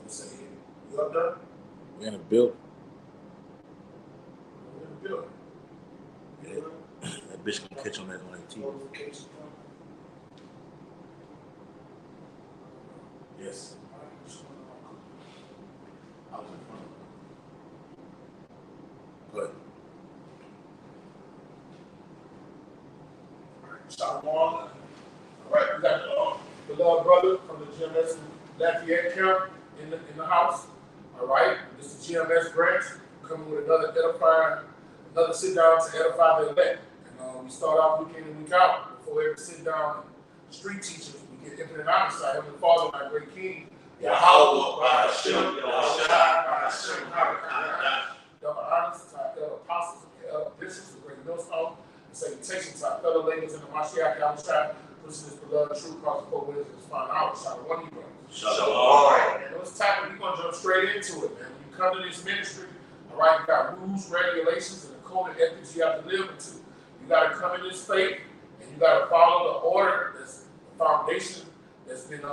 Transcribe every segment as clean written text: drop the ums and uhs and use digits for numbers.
gonna say here. You up there? We're in a building. We're in the building. Yeah. That bitch gonna catch on that TV. Notification. Yes. I was in front of Go ahead. Shalom. All right, we got the beloved brother from the GMS Lafayette camp in the house. All right, this is GMS Branch coming with another sit down to edify the elect. And we start off week in and week out. Before every sit down, street teachers, we get infinite honor sight. Heavenly Father, my great King, Yahweh, Ba'ashem, Yahushua, Ba'ashem, double honors to our fellow apostles and elder bishops, the great millstone, and salutations to our fellow ladies in the Mashiach Yahushua, pushing this beloved truth across the four winds of this fine hour. Shalom, one you Shalom. And this topic, we're going to jump straight into it, man. When you come to this ministry, all right, you got rules, regulations, and the code of ethics you have to live into. You got to come in this faith, and you got to follow the order, that's the foundation that's been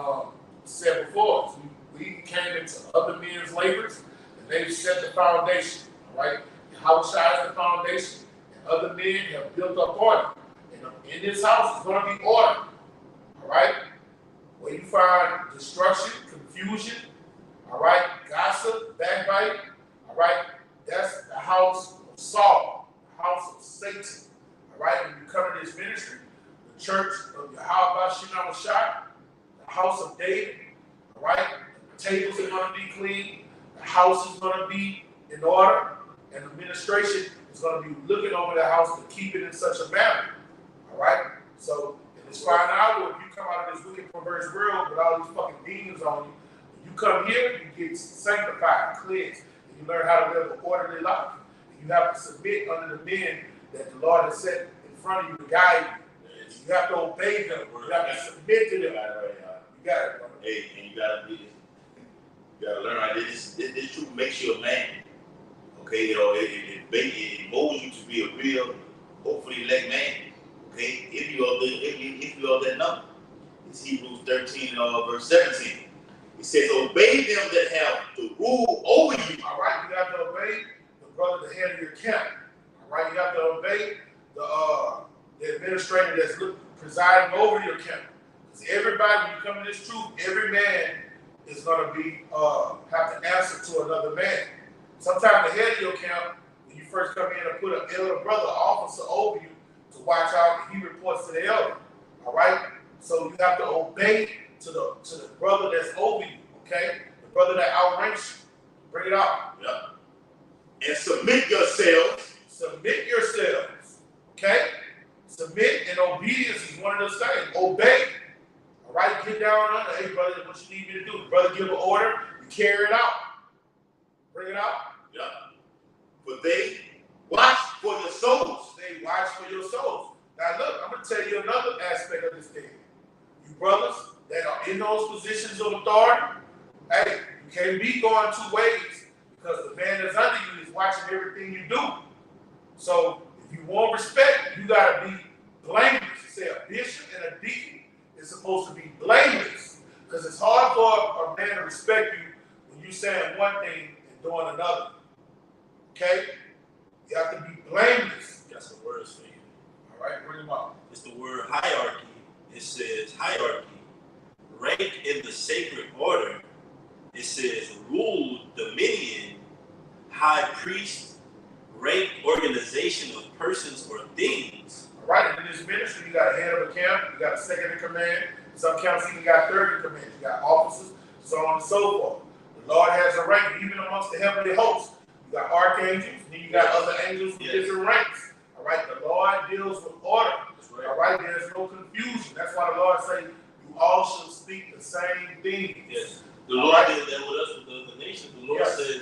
set before us. We came into other men's labors, and they set the foundation, all right? Yahushua is the foundation, and other men have built up on it. And in this house, it's going to be order, all right? Where you find destruction, confusion, all right, gossip, backbite, all right, that's the house of Saul, the house of Satan, all right? When you come to this ministry, the church of Yahweh Shai, the house of David, all right, the tables are going to be clean, the house is going to be in order, and the administration is going to be looking over the house to keep it in such a manner, all right? So in this fine hour, if you come out of this wicked, perverse world with all these fucking demons on you, when you come here, you get sanctified, cleansed, and you learn how to live an orderly life. And you have to submit under the men that the Lord has set in front of you to guide you. You have to obey them. You have to submit to them. You got it, brother. Hey, and you gotta learn how this truth makes you a man. Okay, it molds you to be a real, hopefully elect man. Okay, if you are that number. It's Hebrews 13, verse 17. It says, obey them that have the rule over you. All right, you have to obey the brother, the head of your camp. All right, you have to obey the administrator that's presiding over your camp. Because everybody, when you come to this truth, every man is going to be have to answer to another man. Sometimes the head of your camp, when you first come in and put an elder brother, officer over you to watch out, and he reports to the elder. All right, so you have to obey to the brother that's over you. Okay, the brother that outranks you. Bring it out. Yeah. And submit yourselves. Submit yourselves. Okay, submit and obedience is one of those things. Obey. All right, get down under. Hey, brother, what you need me to do? The brother give an order, you carry it out. Bring it out. Yeah. But they watch for your souls. They watch for your souls. Now look, I'm going to tell you another aspect of this thing. You brothers that are in those positions of authority, hey, you can't be going two ways because the man that's under you is watching everything you do. So if you want respect, you got to be blameless. You say a bishop and a deacon is supposed to be blameless because it's hard for a man to respect you when you're saying one thing and doing another. Okay? You have to be blameless. That's the word for you. All right, bring them up. It's the word hierarchy. It says hierarchy. Rank in the sacred order. It says rule, dominion, high priest, rank, organization of persons or things. All right, and in this ministry, you got a head of a camp, you got a second in command. Some camps even got third in command. You got officers, so on and so forth. The Lord has a rank, even amongst the heavenly hosts. You got archangels, then you got other angels with different ranks. All right, the Lord deals with order. Right. All right, there's no confusion. That's why the Lord says, you all should speak the same thing. Yes. The Lord did that with us, with the other nations. The Lord said,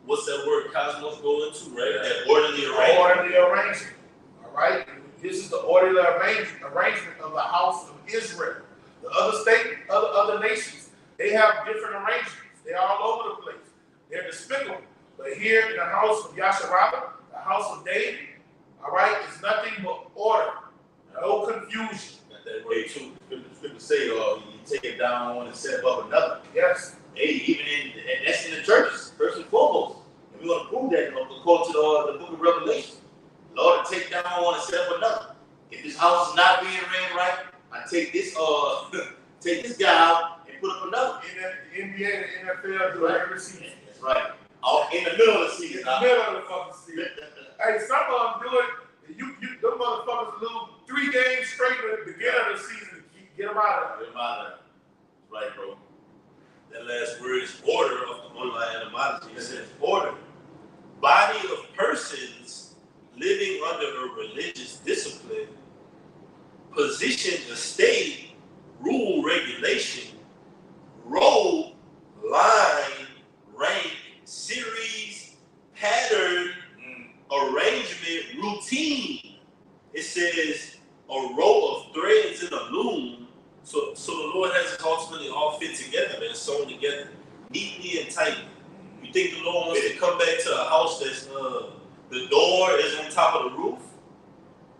what's that word cosmos go into, right? Yeah. That orderly arrangement. Orderly arrangement. All right, this is the orderly arrangement of the house of Israel. The other nations, they have different arrangements. They're all over the place. They're despicable. But here in the house of Yasharabah, the house of David, all right, it's nothing but order. No confusion. Got that word too. Scripture say, you take it down one and set above another. Yes. Hey, put up another. The NBA, the NFL do it every season. That's right. In the middle of the season. In the middle of the fucking season. Hey, some of them do it. Them motherfuckers lose 3 games straight at the beginning of the season to get them out of there. Get them out of there. Right, bro. That last word is order of the online etymology. It says order. Body of persons living under a religious discipline, position, estate, rule, regulation, role, line, rank, series, pattern, arrangement, routine. It says a row of threads in a loom. So the Lord has it ultimately all fit together, man, sewn together, neatly and tightly. You think the Lord wants to come back to a house that's the door is on top of the roof,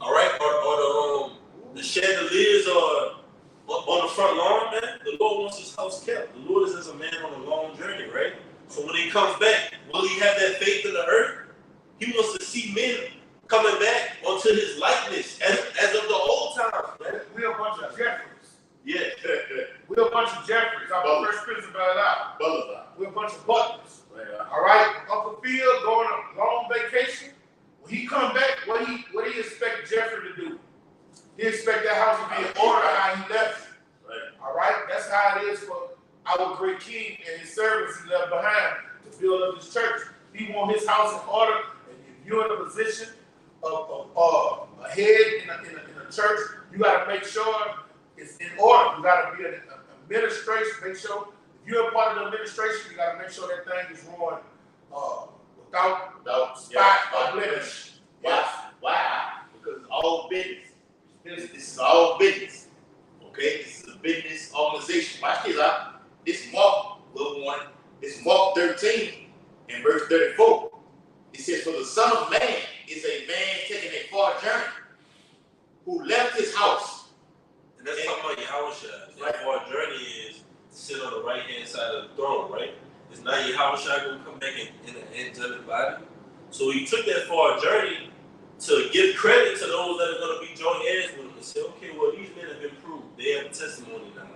all right, or the chandeliers are on the front lawn, man? The Lord wants his house kept. The Lord is as a man on a long journey, right? So when he comes back, will he have that faith in the earth? He wants to see men coming back onto his likeness as of the old times, man. We're a bunch of Jeffries. Yeah. We're a bunch of Jeffries. I'm the first Prince of Bel-Air. We're a bunch of Butlers. Right. All right? Uncle Phil going on a long vacation. When he come back, what do you expect Jeffrey to do? He expect that house to be in order how he left it. Right. All right? That's how it is for our great king and his servants he left behind to build up his church. He want his house in order. And if you're in a position of a head in a church, you got to make sure it's in order. You got to be an administration. Make sure if you're a part of the administration, you got to make sure that thing is run without spot or blemish. Why? Because it's all business. This is all business. Okay? This is a business organization. Watch this out. It's Mark, little one. It's Mark 13 and verse 34. It says, for the Son of Man is a man taking a far journey who left his house. And that's talking about Yahushua. That far journey is to sit on the right hand side of the throne, right? It's not Yahushua going to come back in an angelic body. So he took that far journey to give credit to those that are going to be joint heirs with him and say, okay, well, these men have been proved. They have a testimony now.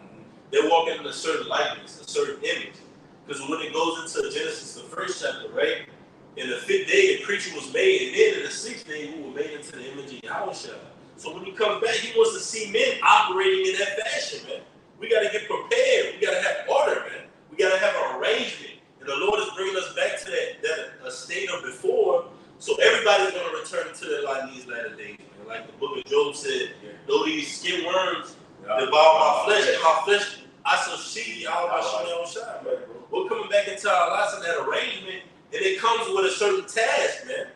They're walking in a certain likeness, a certain image. Because when it goes into Genesis, the first chapter, right? In the 5th day, a creature was made, and then in the 6th day, we were made into the image of Yahushua. So when he comes back, he wants to see men operating in that fashion, man. We got to get prepared. We got to have order, man. We got to have an arrangement. And the Lord is bringing us back to that state of before. So everybody's going to return to their life in these latter days, man. Like the book of Job said, though these skin worms devour my flesh, I shall see all my shine, man. We're coming back into our lives in that arrangement, and it comes with a certain task, man.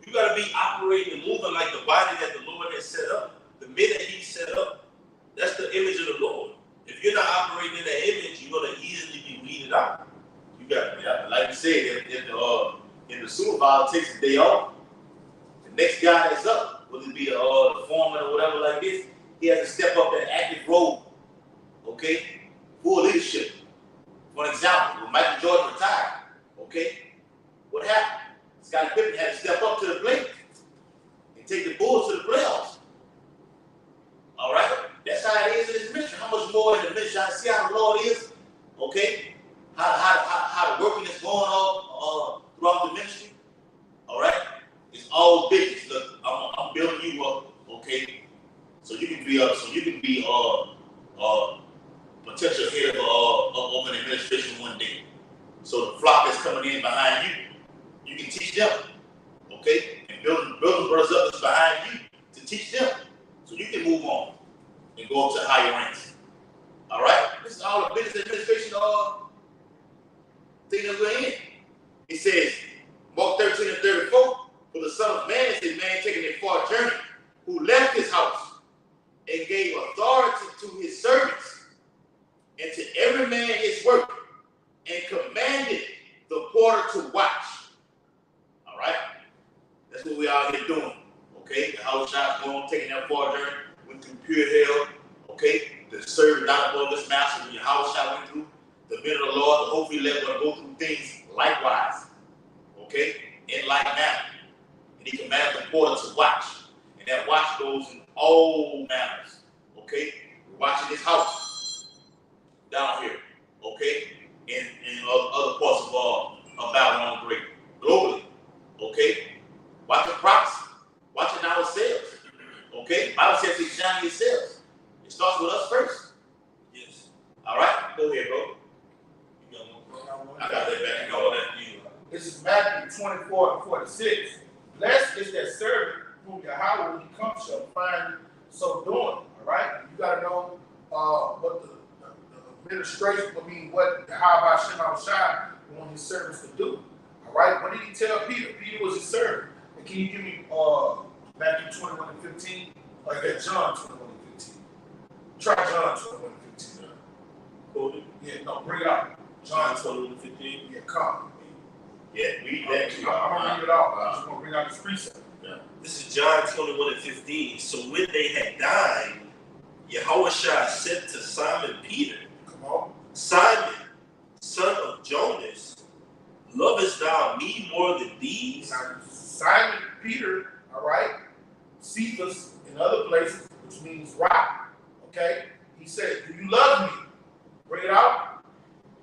You got to be operating and moving like the body that the Lord has set up. The men that he set up, that's the image of the Lord. If you're not operating in that image, you're going to easily be weeded out. You got to, like you said, if the supervisor takes a day off, the next guy that's up, whether it be the foreman or whatever like this, he has to step up that active role, okay, for leadership. For example, when Michael Jordan retired, okay, what happened? Scottie Pippen had to step up to the plate and take the Bulls to the playoffs. All right? That's how it is in this ministry. How much more in the ministry? I see how the Lord is, okay? How the working is going on throughout the ministry. All right? It's all business. Look, I'm building you up, okay? So you can be potential head of an administration one day. So the flock that's coming in behind you, you can teach them, okay? And building brothers up that's behind you to teach them, so you can move on and go up to higher ranks. All right? This is all the business administration thing that we're in. It says, Mark 13 and 34, for the Son of Man is a man taking a far journey, who left his house and gave authority to his servants and to every man his work, and commanded the porter to watch. All right? That's what we out here doing. Okay? The house shop's going, taking that far journey, went through pure hell. Okay? The servant not above this master when your house shop went through. The men of the Lord, the hopefully let going to go through things likewise. Okay? In like manner. And he commanded the porter to watch. And that watch goes in all manners. Okay? We're watching this house down here. okay, in other parts of Babylon the Great, globally, okay? Watch your prophecy, watching ourselves, okay? Bible says examine yourselves. It starts with us first. Yes. All right, go ahead, bro. You got one. I got that back. I got that you. This is Matthew 24 and 46. Blessed is that servant whom Yahweh, when he comes, shall find so doing. All right? You got to know what the administration, what Yahweh Shai wanted his servants to do. All right? What did he tell Peter? Peter was his servant. And can you give me Matthew 21 and 15? Or is that John 21 and 15? Try John 21 and 15. Quote it. Yeah, no, bring it out. John 21 and 15. Yeah, come. Yeah, read that too. I'm going to read it out. I'm just going to bring out this precept. This is John 21 and 15. So when they had dined, Yahushua said to Simon Peter, Come on. Simon, son of Jonas, lovest thou me more than these? Now, Simon Peter, all right, Cephas in other places, which means rock. Okay? He said, do you love me? Bring it out.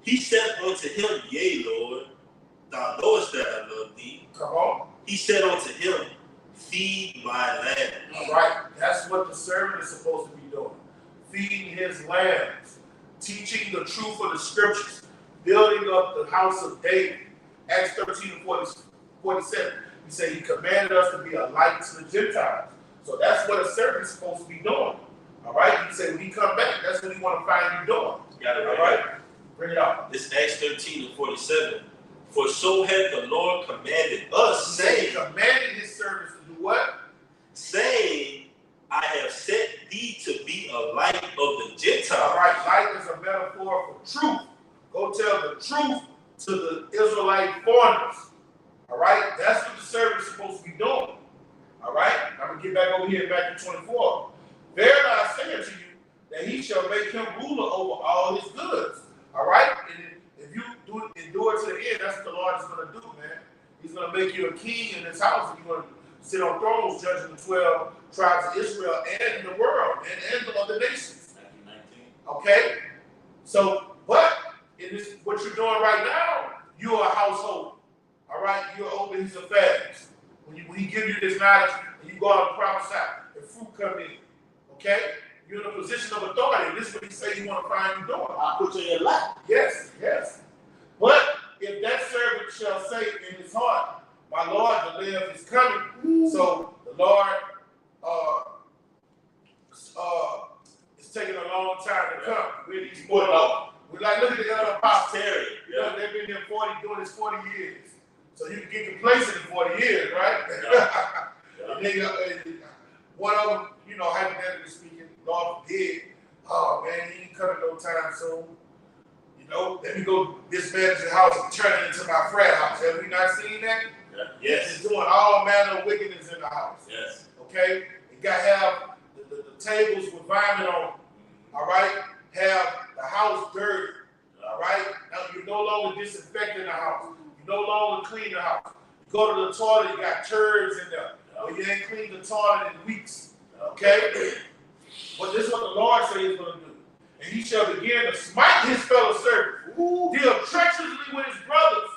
He said unto him, Yea, Lord, thou knowest that I love thee. Come on. He said unto him, Feed my lambs. All right. That's what the servant is supposed to be doing. Feeding his lambs. Teaching the truth of the scriptures. Building up the house of David. Acts 13 and 47. He said he commanded us to be a light to the Gentiles. So that's what a servant is supposed to be doing. All right? He said when he come back, that's what he want to find you doing. Got it All right. right? Bring it out. This Acts 13 and 47. For so hath the Lord commanded us, He saying, commanded his servants to do what? saying, I have set thee to be a light of the Gentiles. All right, light is a metaphor for truth. Go tell the truth to the Israelite foreigners. All right, that's what the servant is supposed to be doing. All right, I'm going to get back over here in Matthew 24. Verily I say unto you that he shall make him ruler over all his goods. All right, and if you do endure to the end, that's what the Lord is going to do, man. He's going to make you a king in this house, and you're going to sit on thrones judging the 12 tribes of Israel and the world and the other nations. Okay? So, but in this, what you're doing right now, you're a household. All right? You're over his affairs. When he give you this knowledge and you go out and prophesy, the fruit come in. Okay? You're in a position of authority. This is what he say he want to find you doing. I'll put you in your life. Yes, yes. But if that servant shall say in his heart, my Lord, the day is coming. So the Lord it's taking a long time to come. We're these more we're like, look at the other apostles. You know, they've been here doing this 40 years. So you can get complacent in 40 years, right? And then, one of them, you know, hypothetically speaking, Lord forbid, oh man, he ain't coming no time soon. You know, let me go dismantle the house and turn it into my frat house. Have we not seen that? Yeah. Yes. It's doing all manner of wickedness in the house. Yes. Okay? You got to have the tables with vomit on them. All right? Have the house dirty. All right? Now you're no longer disinfecting the house. You no longer clean the house. You go to the toilet, you got turds in there. Or you ain't cleaned the toilet in weeks. Okay? But this is what the Lord says he's going to do. And he shall begin to smite his fellow servants, deal treacherously with his brothers.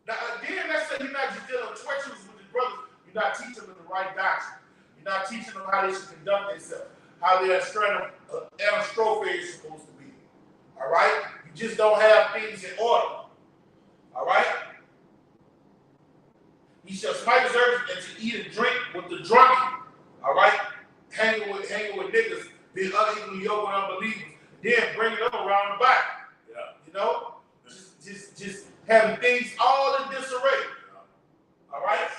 Now, again, let's say you're not just dealing treacherously with his brothers, you're not teaching them the right doctrine. You're not teaching them how they should conduct themselves, how their anastrophe is supposed to be. All right? You just don't have things in order. All right? He shall smite his servants and to eat and drink with the drunken. All right? Hanging with niggas, being unequally yoked with unbelievers, then bringing them around the back. Yeah. You know? Just having things all in disarray. Yeah. All right?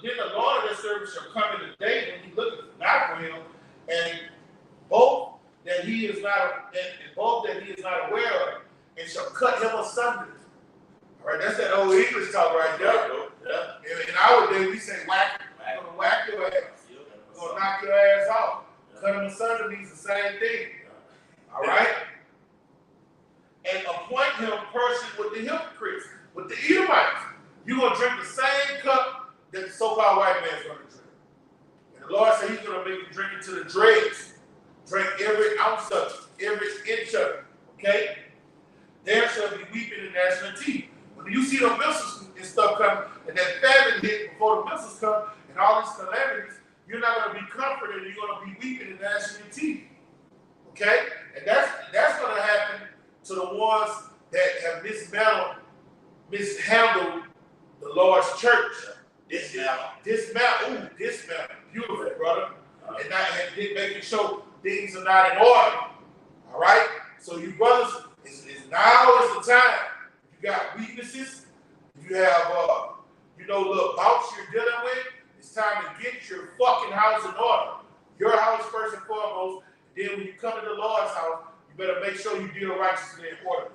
Then the Lord of that servant shall come in the day when he looketh not for him, and both that he is not aware of, and shall cut him asunder. All right, that's that old English talk right there. Yeah. In our day, we say whack. I'm gonna whack your ass. I'm gonna knock your ass off. Cut him asunder means the same thing. All right? And appoint him person with the hypocrites, with the Edomites. You're going to drink the same cup that the so-called white man's going to drink. And the Lord said he's going to make you drink it to the dregs. Drink every ounce of it, every inch of it. Okay? There shall be weeping and gnashing of teeth. When you see the missiles and stuff come, and that famine hit before the missiles come, and all these calamities, you're not going to be comforted. You're going to be weeping and gnashing your teeth. Okay? And that's going to happen to the ones that have mishandled the Lord's church. Dismantle. Beautiful, brother. And making sure things are not in order. All right? So you brothers, now is the time. You got weaknesses. You have, little bouts you're dealing with. It's time to get your fucking house in order. Your house first and foremost. Then when you come to the Lord's house, you better make sure you deal righteously in order.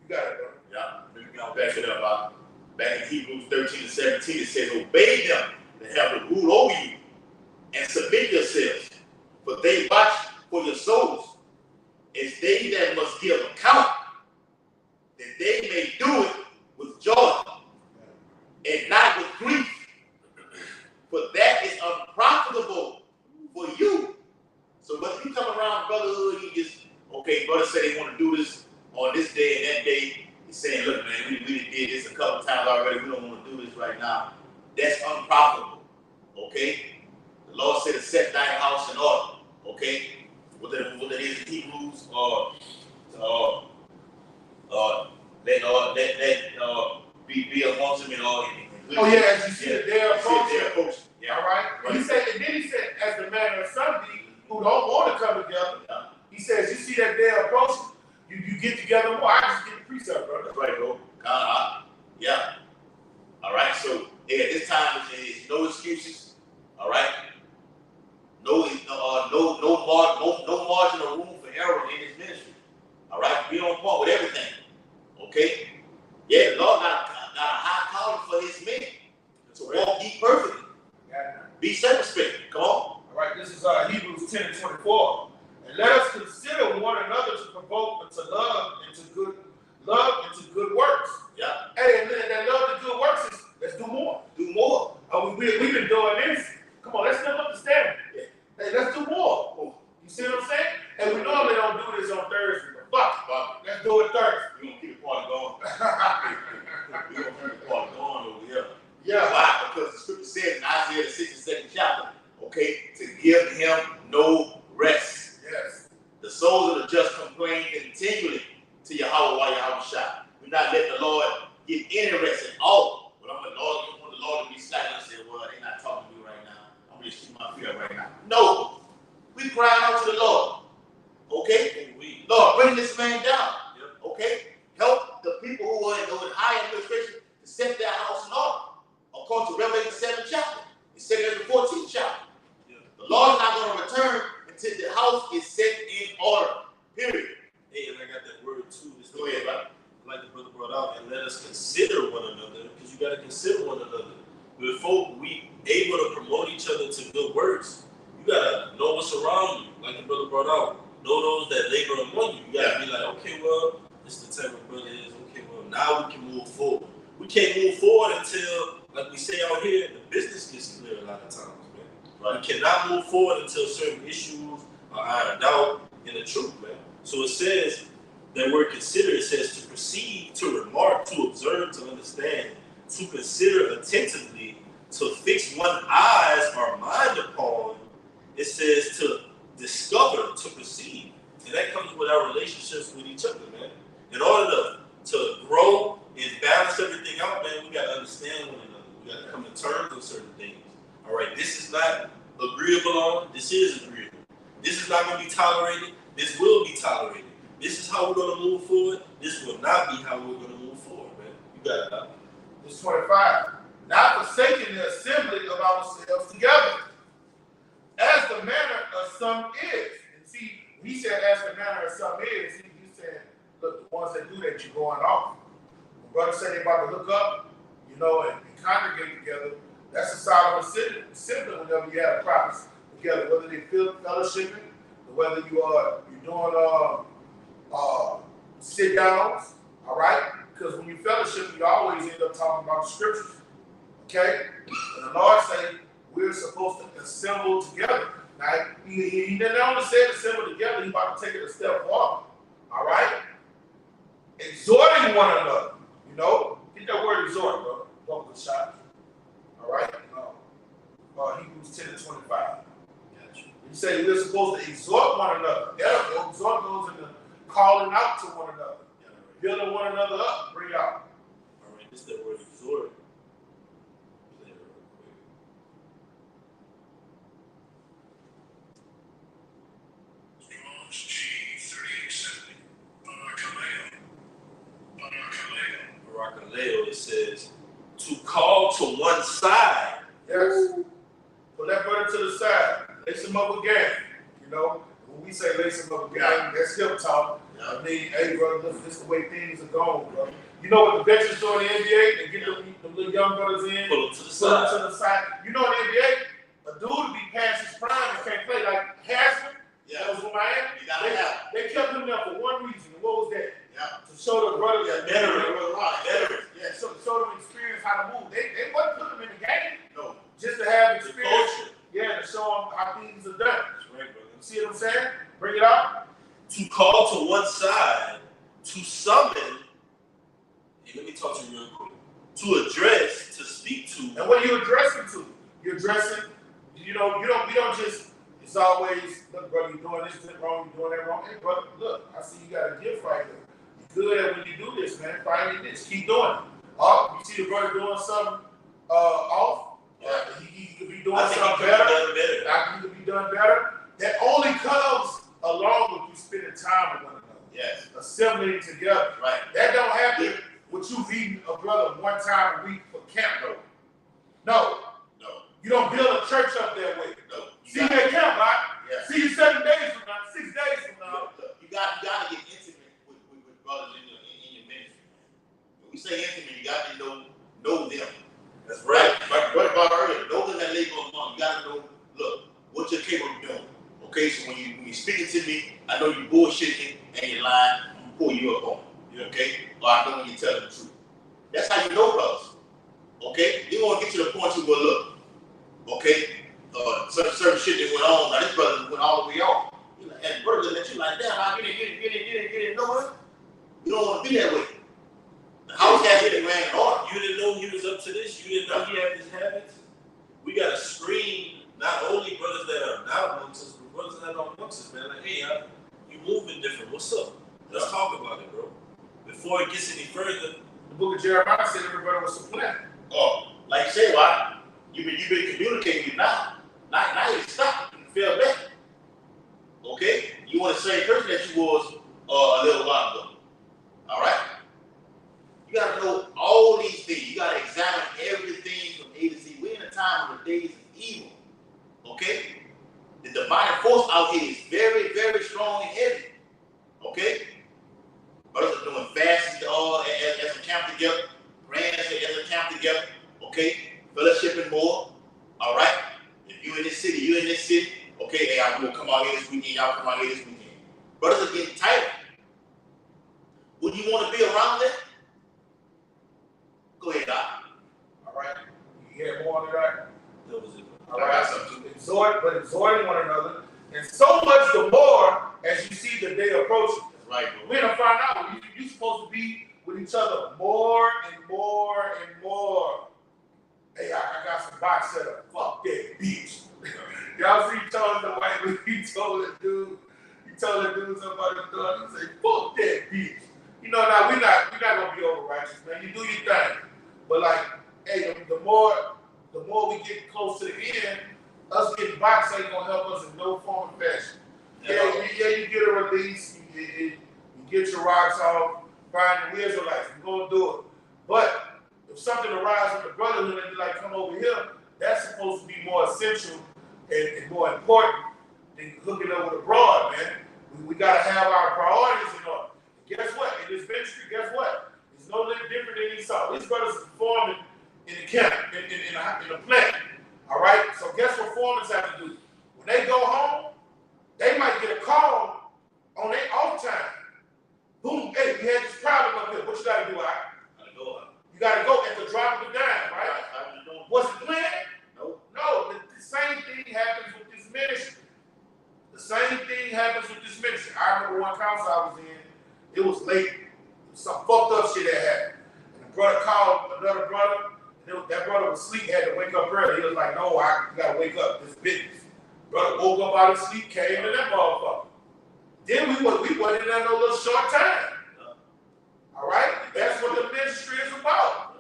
You got it, brother. Yeah. Let me go back it up. Back in Hebrews 13-17, it says, obey them that have the rule over you and submit yourselves. For they watch for your souls as they that must give account, that they may do it with joy and not with grief, for that is unprofitable for you. So when you come around brotherhood, you just, okay, brothers say they want to do this on this day and that day. He's saying, look, man, we did this a couple times already. We don't want to do this right now. That's unprofitable, okay? The Lord said to set thy house in order, okay? What that is in Hebrews, be amongst them in all. Oh yeah, as you see the day approaching. Yeah. All right. And he said, as the manner of some who don't want to come together, he says, you see that day approaching, you get together more. I just get the precept, brother. That's right, bro. Yeah. All right. So this time is no excuses. All right. No marginal room for error in this ministry. All right. Be on point with everything. Okay. Yeah, the Lord got a high calling for his men to walk ye perfectly. Be circumspect. Come on. All right. This is Hebrews 10:24. And let us consider one another to provoke unto love and to good works. Yeah. Hey, and that love and good works is let's do more. Do more. We've been doing this. Come on, let's live up to standard. Yeah. Hey, let's do more. You see what I'm saying? And we normally don't do this on Thursday, but fuck, let's do it Thursday. We're going to keep the party going. We're going to keep the party going over here. Yeah. Why? Because the scripture says in Isaiah the 62nd chapter, okay, to give him no rest. Yes. The souls of the just complain continually to Yahweh while Yahweh shot. We're not letting the Lord get any rest at all. But I'm the Lord, you want the Lord to be silent and say, well, they're not talking to me right now. I'm just keeping my feet up right now. No. We crying out to the Lord. Okay? Lord, bring this man down. Okay? Help the people who are in high administration to set their house in order. According to Revelation 7th chapter. It's set in the 14th chapter. The Lord's not going to return until the house is set in order. Period. Hey, and I got that word too. Go ahead, brother. Like the brother brought out, and let us consider one another, because you got to consider one another. Before we able to promote each other to good works, you got to know what's around you. Like the brother brought out, know those that labor among you. You got to be like, okay, well, this is the type of brother is. Okay, well, now we can move forward. We can't move forward until, like we say out here, the business gets clear a lot of times, man. Right. We cannot move forward until certain issues are ironed out in the truth, man. So it says, that word consider, it says to perceive, to remark, to observe, to understand, to consider attentively, to fix one's eyes or mind upon. It says to discover, to perceive. And that comes with our relationships with each other, man. In order to grow and balance everything out, man, we got to understand one another. We got to come to terms with certain things. All right, this is not agreeable on, this is agreeable. This is not going to be tolerated, this will be tolerated. This is how we're going to move forward. This will not be how we're going to move forward, man. You got it, huh? Verse 25. Not forsaking the assembly of ourselves together, as the manner of some is. And see, he said, as the manner of some is, he said, look, the ones that do that, you're going off. When brothers say they're about to look up, and congregate together, that's a solemn assembly whenever you have prophets together, whether they feel fellowshipping, or whether you're doing sit downs, all right? Because when you fellowship, you always end up talking about the scriptures, okay? And the Lord said we're supposed to assemble together. Now, he didn't only say assemble together, he's about to take it a step farther, all right? one another. You know, get that word exhort, bro. Go with shot. All right. Hebrews 10:25. He said we're supposed to exhort one another. Exhort goes into calling out to one another, building one another up, bring out. All right, this is the word exhort. Strong's G3870. Parakaleo, it says to call to one side. Yes. Put that brother to the side. Lace him up again. You know, when we say lace him up again, that's hip talk. I mean, hey, brother, this is the way things are going, bro. You know what the veterans do in the NBA? They get the little young brothers in, Pull them to the put them side. to the side. You know, in the NBA, a dude would be past his prime and can't play. Like Haslem, that was with Miami. They kept him there for one reason. And what was that? To show the brothers that Veterans. Yeah, so show them experience how to move. They wasn't putting them in the game. No. Just to have The experience. culture. Yeah, to show them how things are done. That's right, brother. You see what I'm saying? Bring it out. To call to one side, to summon, and let me talk to you real quick, to address, to speak to. And what are you addressing to? You're addressing, we don't just, it's always, look, brother, you're doing this wrong, you're doing that wrong. Hey, brother, look, I see you got a gift right here. You're good at when you do this, man. Find this. Keep doing it. You see the brother doing something off? He could be doing something better. He could be done better. That only comes along with you spending time with one another. Yes. Assembling together. Right. That don't happen with you meeting a brother one time a week for camp. No. You don't build a church up that way. No. See you at camp, right? Yeah. See you 7 days from now, 6 days from now. Look, you got to get intimate with brothers in your ministry. When we say intimate, you got to know them. That's right. Like about earlier, know them that labor among. You got to know, look, what you're capable of doing. Okay, so when you're speaking to me, I know you bullshitting and you're lying. I'm gonna pull you up on it. Okay, or I know when you're telling the truth. That's how you know brothers. Okay, you want to get to the point you will look. Okay, certain shit that went on. Now this brother went all the way off. And brother let you like, damn, I get it. No, you don't want to be that way. The house has it ran in order. You didn't know he was up to this. You didn't know he had these habits. We got to screen not only brothers that are not amongst us, but brothers that are amongst us, man. Like, hey, you moving different. What's up? Let's talk about it, bro. Before it gets any further. The book of Jeremiah said everybody was supplanted. Oh, like you say, why? You've been communicating now. Now you stop. You feel better. Okay? You want the same person that you was a little while ago. All right? You got to know all these things. You got to examine everything from A to Z. We're in a time of the days of evil. Okay? The demonic force out here is very, very strong and heavy. Okay? Brothers are doing fasts as a camp together, praying as a camp together. Okay? Fellowshipping more. All right? If you in this city, you in this city. Okay, hey, I'm going to come out here this weekend. Y'all come out here this weekend. Brothers are getting tighter. Would you want to be around that? Go ahead, Doc. All right? You hear more on that? That was it. All right? Exhorting one another. And so much the more as you see the day approaching. That's right, bro. We're going to find out you're supposed to be with each other more and more and more. Hey, I got some box set up. Fuck that bitch. Y'all see, he told the white man, he told the dude something about his daughter. He said, fuck that bitch. You know, now we're not gonna be over righteous, man. You do your thing. But like, hey, the more we get close to the end, us getting boxed ain't gonna help us in no form or fashion. Yeah, you get a release, you get your rocks off, find the Israelites, we're gonna do it. But if something arises in the brotherhood and you like come over here, that's supposed to be more essential and more important than hooking up with a broad, man. We gotta have our priorities in order. Guess what? In this ministry, guess what? It's no different than Esau. These brothers are performing in the camp, in the plant. All right? So guess what foremen have to do? When they go home, they might get a call on their off time. Boom, hey, we had this problem up here. What you gotta do, Ike? You gotta go at the drop of a dime, right? What's the plan? No, the same thing happens with this ministry. The same thing happens with this ministry. I remember one council I was in, it was late, some fucked up shit that happened. And the brother called another brother. That brother was asleep, had to wake up early. He was like, no, you gotta wake up. This business. Brother woke up out of sleep, came to that motherfucker. Then we wasn't in there no little short time. All right? That's what the ministry is about.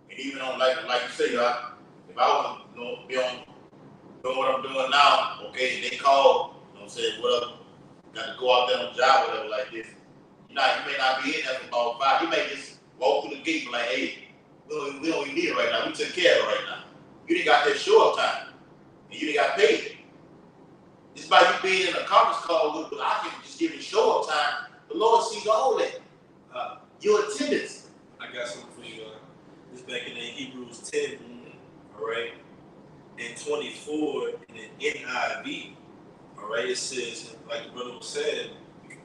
And even on like you say, if I was be on doing what I'm doing now, okay, and they call, you know what I'm saying, what up, got to go out there on the job or whatever like this. You may not be in there for about 5. You may just walk through the gate and like, hey, we don't even need it right now. We took care of it right now. You didn't got that show up time. And you didn't got paid. It's by you being in a conference call with I can just give you show up time. The Lord sees all that. Your attendance. I got something for you. This back in Hebrews 10, all right, and 24 in the NIV, all right. It says, like the brother was saying,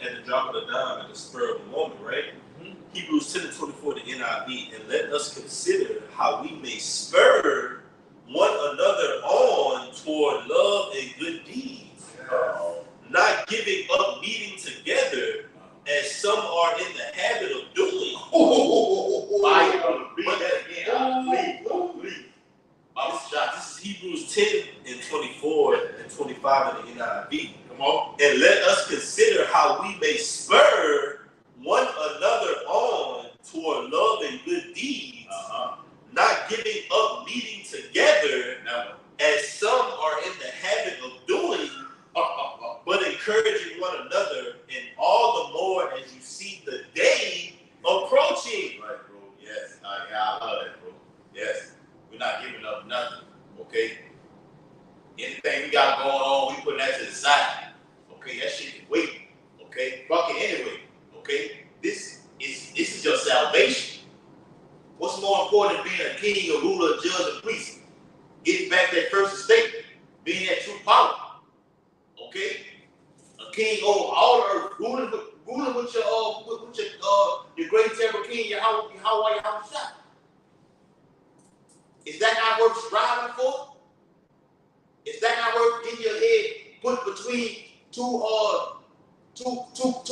at the drop of the dime, at the spur of the moment, right? Hebrews 10 and 24 in the NIV, and let us consider how we may spur one another on toward love and good deeds, not giving up meeting together as some are in the habit of doing. Read that again. Please. This is Hebrews 10 and 24 and 25 in the NIV. Come on. And let us consider how we may spur one another on toward love and good deeds, not giving up meeting together, as some are in the habit of doing, but encouraging one another, and all the more as you see the day approaching. Right, bro. Yes. I love that, bro. Yes. We're not giving up nothing. Okay. Anything we got going on, we put that to the side. Okay, that shit can wait. Okay, fuck it anyway. Okay, this is your salvation. What's more important than being a king, a ruler, a judge, a priest? Getting back that first estate, being that true power. Okay, a king over all the earth, ruling with your great terrible king, Yahweh. Is that not worth striving for? Is that not worth getting your head put between two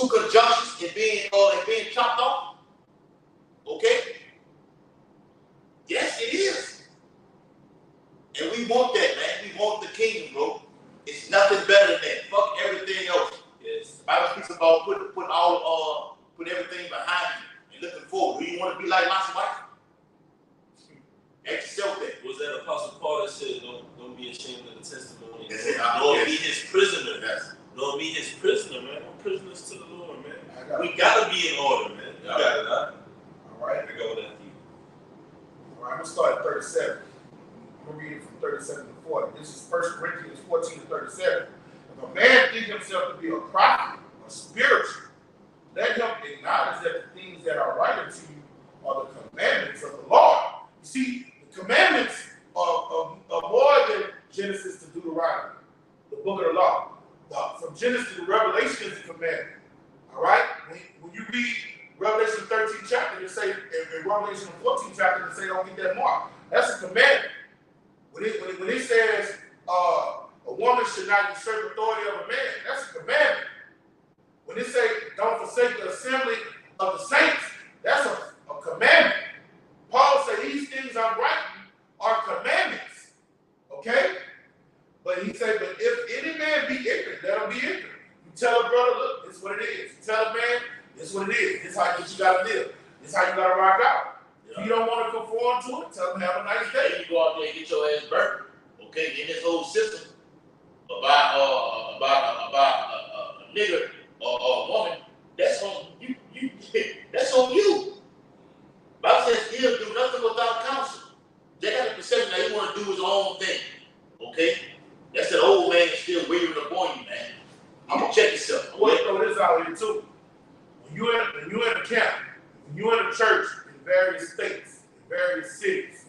conjunctions and being chopped off? Okay? Yes, it is. And we want that, man. We want the kingdom, bro. It's nothing better than that. Fuck everything else. Yes. The Bible speaks about put everything behind you and looking forward. Do you want to be like Lot's wife? Ask yourself that. Was that Apostle Paul that said, don't be ashamed of the testimony? That's it. Don't be his prisoner. Yes. Don't be his prisoner, man. We're prisoners to the Lord, man. We gotta be in order, man. You got it, huh? All right. I go with that. All right, I'm going to start at 37. I'm going to read it from 37 to 40. This is 1 Corinthians 14 to 37. If a man think himself to be a prophet or spiritual, let him acknowledge that the things that are right unto you are the commandments of the Lord. You see, the commandments are more than Genesis to Deuteronomy, the book of the law. From Genesis to Revelation is the commandment. All right? When you read Revelation 13 chapter, it say, in Revelation 14 chapter, it say, don't get that mark. That's a commandment. When it says a woman should not usurp authority of a man, that's a commandment. When it say don't forsake the assembly of the saints, that's a commandment. Paul said these things I'm writing are commandments. Okay? But he said, but if any man be ignorant, let him be ignorant. You tell a brother, look, this is what it is. You tell a man, this is what it is. This is how you gotta live. This is how you gotta rock out. Yeah. If you don't want to conform to it, tell him have a nice day. You go out there and get your ass burnt. Okay, in this whole system about a nigger or a woman, that's on you. That's on you. Bible says he'll do nothing without counsel. They got a perception that he want to do his own thing. Okay? That's that old man still wavering upon you, man. I'm gonna check yourself. I want to throw this out here too. When you're in a camp, when you're in a church in various states, in various cities,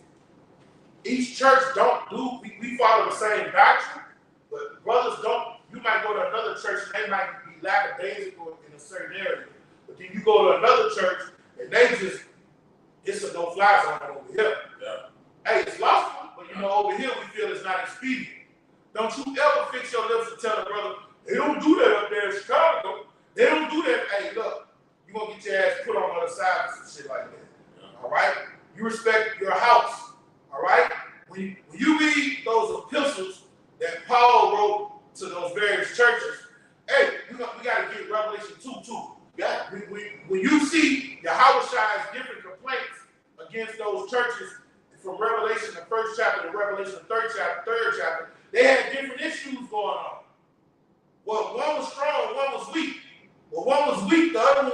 each church we follow the same doctrine, but brothers don't. You might go to another church and they might be lackadaisical in a certain area, but then you go to another church and they just, it's a no-fly zone over here. Yeah. Hey, it's lawful, but over here we feel it's not expedient. Don't you ever fix your lips and tell a brother, they don't do that up there in Chicago. They don't do that. Hey, look, you're going to get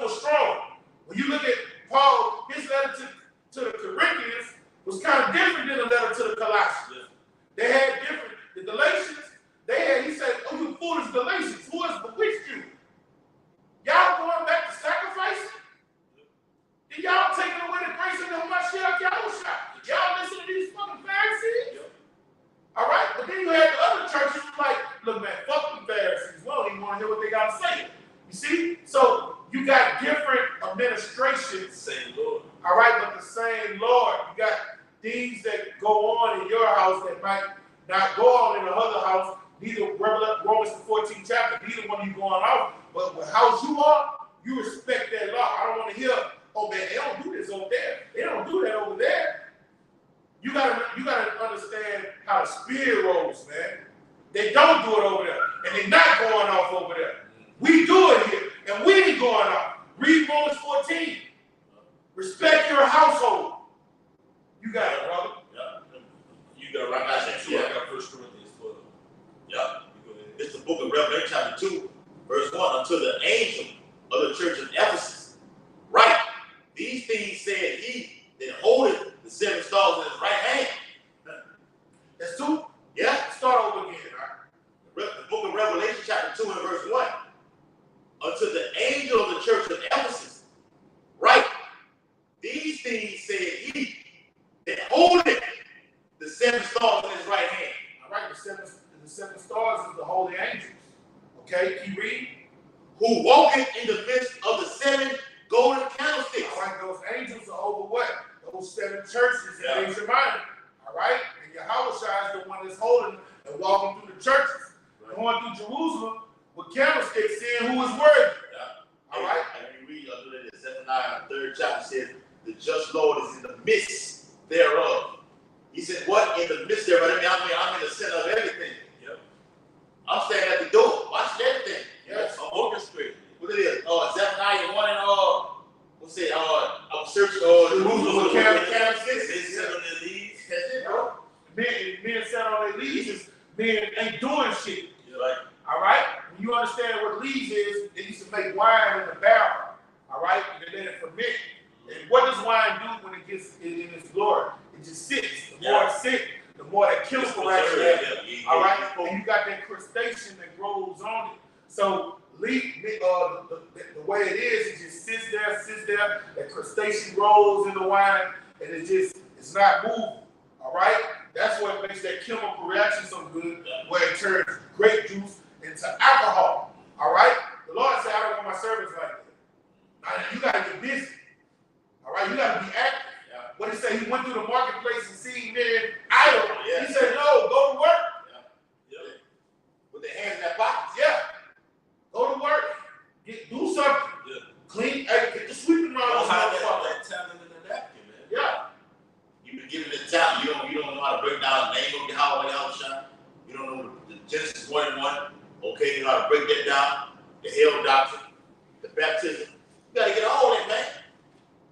was strong. When you look at Paul, his letter to the Corinthians was kind of different than the letter to the Colossians. Yeah. They had different. The Galatians, he said, oh, you foolish Galatians, who has bewitched you? Y'all going back to sacrificing? Then y'all taking away the grace of the Mashiach Yahushua. Y'all listen to these fucking Pharisees? Yep. All right? But then you had the other churches like, look, man, fuck them Pharisees. We don't even want to hear what they got to say. You see? So you got different administrations. Same Lord. All right, but the same Lord. You got things that go on in your house that might not go on in the other house. Neither Romans the 14th chapter, neither one you going off. But what house you are, you respect that law. I don't want to hear, oh man, they don't do this over there. They don't do that over there. You gotta understand how the spirit rolls, man. They don't do it over there, and they're not going off over there. We do it here, and we ain't going off. Read Romans 14. Respect your household. You got it, brother. Yeah. You got right now. Yeah. I got 1 Corinthians 12. Yeah. It's the book of Revelation, chapter 2, verse 1. Unto the angel of the church of Ephesus, write, these things said he that holdeth the 7 stars in his right hand. That's 2. Yeah. Start over again, all right? The book of Revelation, chapter 2, and verse 1. Unto the angel of the church of Ephesus, write, these things said he that holdeth the 7 stars in his right hand. All right, the seven stars is the holy angels. Okay, keep reading. Who walketh in the midst of the 7 golden candlesticks. All right, those angels are over what? Those 7 churches in Asia Minor. All right, and Yahweh is the one that's holding and walking through the churches, going through Jerusalem with candlesticks, saying who is worthy. Yeah. All right. And we read under the Zephaniah 3rd chapter says, the just Lord is in the midst thereof. He said, what? In the midst thereof? I'm in the center of everything. Yep. I'm standing at the door, watching everything. Yes. I'm orchestrating. What it is? Zephaniah 1 and what's it? I'm searching Jerusalem with candlesticks. They sit on their leaves. That's it, bro. Men sat on their leaves. Men ain't doing shit. Right. All right? When you understand what leaves is, they used to make wine in a barrel. All right? And they let it ferment. And what does wine do when it gets in its glory? It just sits. The more it sits, the more that chemical reaction happens. All right? And you got that crustacean that grows on it. So the way it is, it just sits there. That crustacean grows in the wine, and it's not moving. All right? That's what makes that chemical reaction so good, where it turns grape juice into alcohol. All right? The Lord said, I don't want my servants like that. Now, you got to get busy. All right? You got to be active. Yeah. What he said, he went through the marketplace and seen men idle. Yeah. He said, no, go to work. Yeah. With their hands in their pockets. Yeah. Go to work. Do something. Yeah. Clean. Hey, get the sweeping around. Don't hide motherfucker. that talent in the napkin, man. Yeah. You've been given the talent. You don't know how to break down the name of Yahweh Yahushua. You don't know the Genesis 1 and 1. Okay, you know how to break that down. The hell doctrine, the baptism. You gotta get all that, man.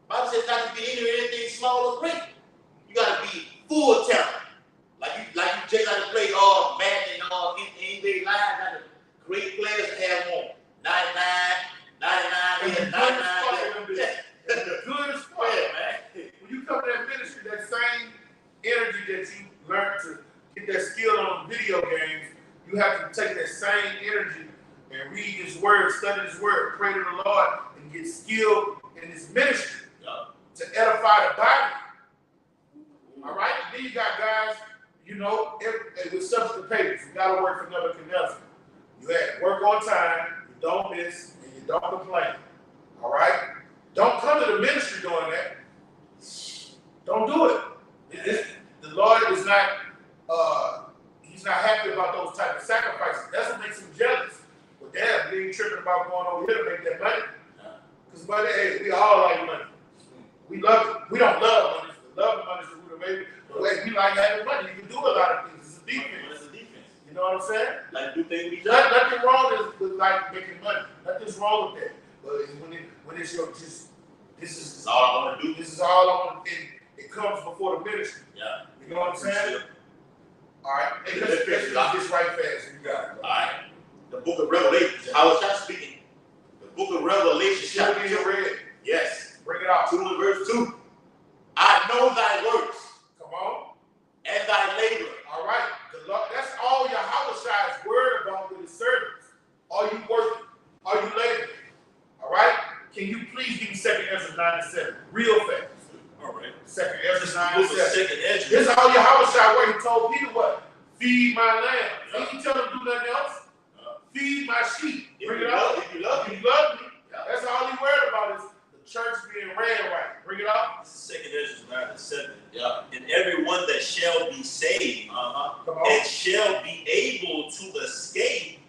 Bible says not to be ignorant of anything small or great. You gotta be full of talent. Like you just like to play Madden and NBA Live, like the great players have on 99, 99, The goodest part. Yeah, man. When you come to that ministry, that same energy that you learned to get that skill on video games, you have to take that same energy and read His Word, study His Word, pray to the Lord, and get skilled in His ministry to edify the body. All right? And then you got guys, with substitute papers. You got to work for Nebuchadnezzar. You have work on time, you don't miss, and you don't complain. All right? Don't come to the ministry doing that. Don't do it. The Lord is not, He's not happy about those type of sacrifices. That's what makes Him jealous. But damn, they ain't tripping about going over here to make that money. Because money, hey, we all like money. We love it. We don't love money. We love money is the root of baby. But we like having money. You can do a lot of things. It's a defense. You know what I'm saying? Like do things we Nothing wrong with like making money. Nothing's wrong with that. But when it's your this is all I want to do. This is all I want. It comes before the ministry. Yeah. You know what I'm saying? All right. Hey, let's get this right fast. You got it. All right. The book of Revelation, Yahushua speaking. The book of Revelation, Show chapter me your 2. red. Yes. Bring it out. 2 and verse 2. I know thy works Come on. and thy labor. All right. The Lord, that's all Yahweh's word about with his servants. Are you working? Are you laboring? All right. Can you please give me 2 Ezra 9:7? Real fast. All right. 2 Ezra 9:7. Second Ezra. This is how Yahweh where he told Peter what? Feed my lamb. He didn't tell him to do nothing else. Feed my sheep. Bring it up. If you love me. If you love me. That's all he worried about is the church being ran right. Bring it up. This is Second Ezra 9:7. Yeah. And everyone that shall be saved Come on. and shall be able to escape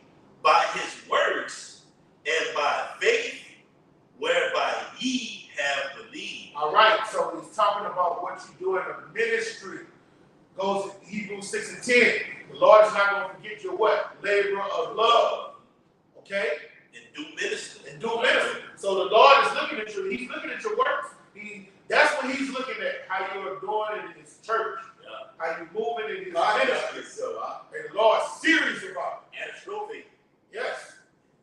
by his works and by faith whereby ye have believed. All right, so he's talking about what you do in the ministry. Goes to Hebrews 6 and 10. The Lord is not going to forget your what? Labor of love. Okay? And do minister. And do ministry. So the Lord is looking at you. He's looking at your works. That's what he's looking at. How you're doing it in his church. Yeah. How you moving in his God ministry. does so, And the Lord's serious about and a trophy. it. Yes.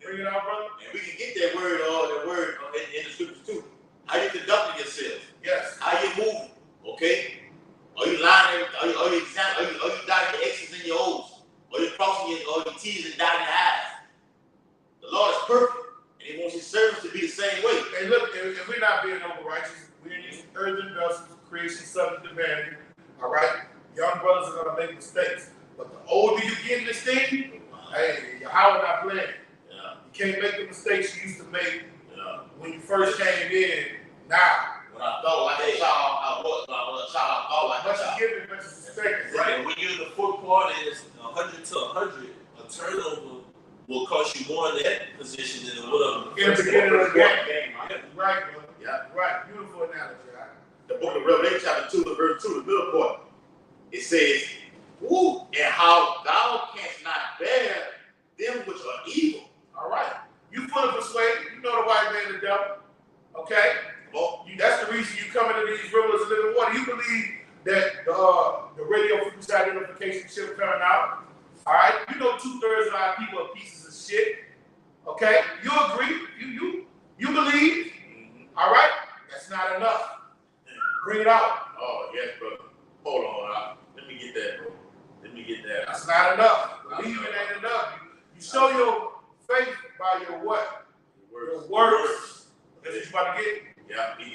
Bring it out, brother. And we can get that word in the scriptures too. How you conducting yourself. Yes. How you moving. Okay? Are you lying? Are you dotting your X's and your O's? Are you crossing your T's and dotting your I's? The Lord is perfect, and He wants His servants to be the same way. Hey, look, if we're not being over righteous, we're in these earthen vessels, creation subject to vanity. All right? Young brothers are going to make mistakes. But the older you get in this thing, hey, Yahweh not playing. Yeah. You can't make the mistakes you used to make Yeah. when you first came in. Now, When I thought like a child, I thought like a much child. is given, much is expected. Right. And when you're in the fourth quarter, it's 100 to 100. A turnover will cost you more in that position than it would have In the beginning of the game. Right? Right, brother. Yeah. Right. Beautiful analogy, right? The book of Revelation, chapter 2, and verse 2, the middle part, it says, "Woo, and how thou canst not bear them which are evil." All right. You fully persuaded. You know the white man the devil. Okay? Well, That's the reason you come into these rivers of living water. You believe that the radio frequency identification chip coming out. All right? You know 2/3 of our people are pieces of shit. Okay? You agree. You believe. All right? That's not enough. Bring it out. oh, yes, brother. Hold on. Let me get that, bro. Let me get that. That's not enough. Believing ain't enough. You show your faith by your what? Your works. That's what you about to get. Yeah, we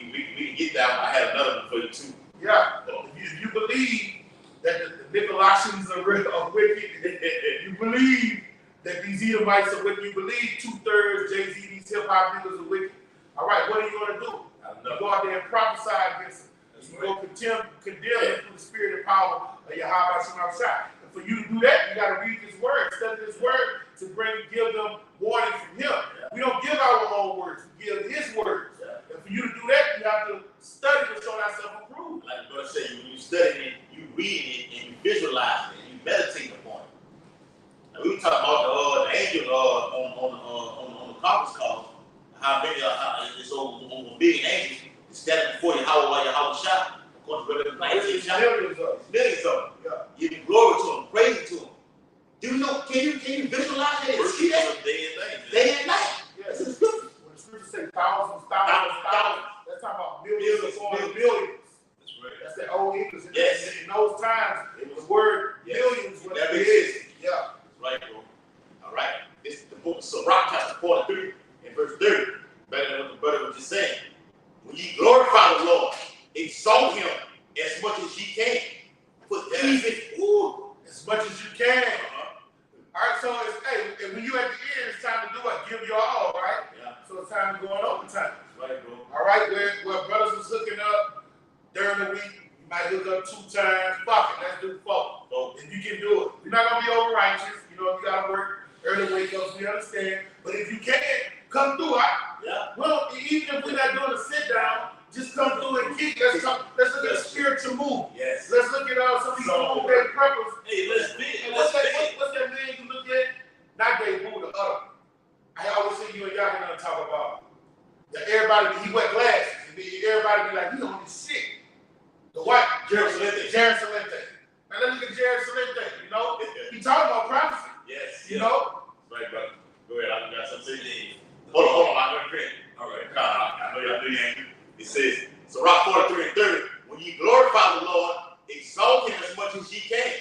can get that one. I had another one for you, too. Yeah. If you believe that the Nicolaitans are wicked, you believe that these Edomites are wicked, you believe 2/3 Jay-Z, these hip-hop niggas are wicked. All right, what are you going to do? You go out there and prophesy against them. You go condemn them through the spirit and power of Yahweh Shem outside. And for you to do that, you got to read this word, study this word to give them warning from him. We don't give our own words, we give his words. And for you to do that, you have to study to show thyself approved. Like the brother said, when you study it, you read it, and you visualize it, and you meditate upon it. Now, we were talking about the angel on the conference call, how many it's over 1 billion angels standing before Yahweh Shah, according to Revelation 19 chapter. Millions of them. Millions of them. Yeah. Giving glory to him, praising to him. Do you know, can you visualize that? Worship See that? on day and night. Day and night. Yes. That's the scripture. When the scriptures say thousands, that's talking about millions upon millions. That's right. That's the old English. Yes. In those times, the word millions was That big. makes sense. Yeah. Right, bro. All right. This is the book of Sirach, chapter 43, and verse 30. Better than what the brother was just saying. When ye glorify the Lord, exalt him as much as ye can. Put even, As much as you can. All right, so and when you at the end, it's time to do what? Give your all, right? Yeah. So it's time to go on overtime. Right, bro. All right, where brothers was hooking up during the week, you might hook up 2 times. Fuck it, let's do 4. Bro. If you can do it. We're not gonna be over righteous. You know, you gotta work early wake ups, we understand. But if you can't, come through. Yeah. Well, even if we're not doing a sit down, just come through and kick. Let's look at spiritual move. Yes. Let's look at some of these move their purpose. Hey, let's be. And Let's what's be. that man you look at? Not they boo, the other. I always see you and y'all gonna talk about. That everybody, he wear glasses, and then everybody be like, he on this shit. The white Jared Salente. Jared Salente. Now let's look at Jared Salente, you know? He talking about prophecy, Yes. you know? Right, brother. Go ahead. I got something to say. Hold on, I'm gonna read. All right. I know you ain't. It says, so Rock 43 and 30, when ye glorify the Lord, exalt him as much as ye can.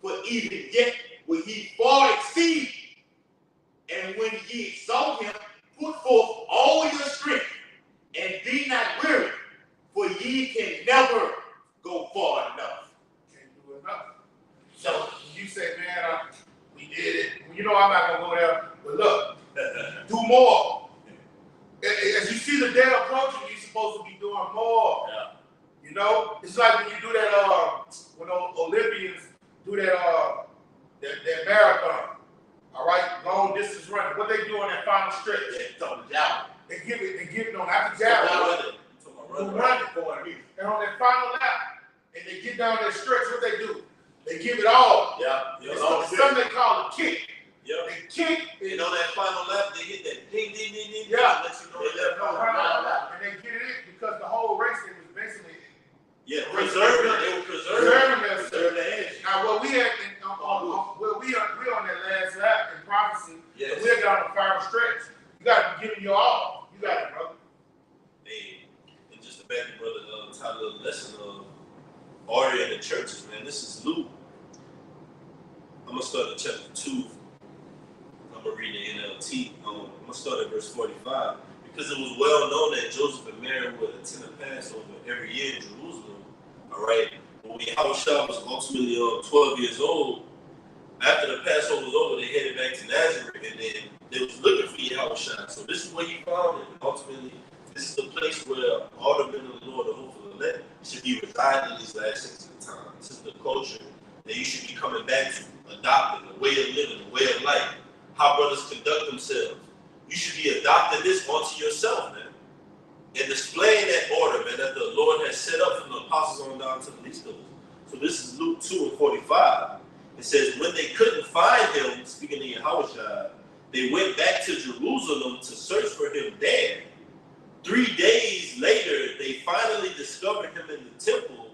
For even yet will he far exceed. And when ye exalt him, put forth all your strength, and be not weary, for ye can never go far enough. Can't do enough. So you say, man, we did it. You know I'm not gonna go there, but look, do more. As you see the day approaching, you're supposed to be doing more. Yeah. You know, it's like when you do that. When Olympians do that marathon. All right, long distance running. What they do on that final stretch? It's on the javelin. They give it no, not the javelin. Running. And on that final lap, and they get down that stretch, what they do? They give it all. Yeah. It's something they call a kick. Yep. They kick. And on that final lap, they hit that ding, ding, ding, ding. Yeah. Let you know And they get it in because the whole race it was basically preserving. They were preserving. Preserve the edge. Now what we had we're on that last lap in prophecy. Yes. We're down the final stretch. You got to be giving your all. You got it, brother. Hey, and just to back your brother Tyler lesson of order in the churches, man. This is Luke. I'm gonna start at chapter 2. I'm gonna read the NLT. I'm gonna start at verse 45 because it was well known that Joseph and Mary would attend the Passover every year in Jerusalem. All right, but when Yahushua was ultimately 12 years old, after the Passover was over, they headed back to Nazareth, and then they was looking for Yahushua. So this is where he found it. Ultimately, this is the place where all the men of the Lord, the hopeful elect, should be residing these last 6 of the time. This is the culture that you should be coming back to, adopting the way of living, the way of life, how brothers conduct themselves. You should be adopting this onto yourself, man, and displaying that order, man, that the Lord has set up from the apostles on down to the least of us. So this is Luke 2 and 45. It says, when they couldn't find him, speaking of Yahushua, they went back to Jerusalem to search for him there. 3 days later, they finally discovered him in the temple,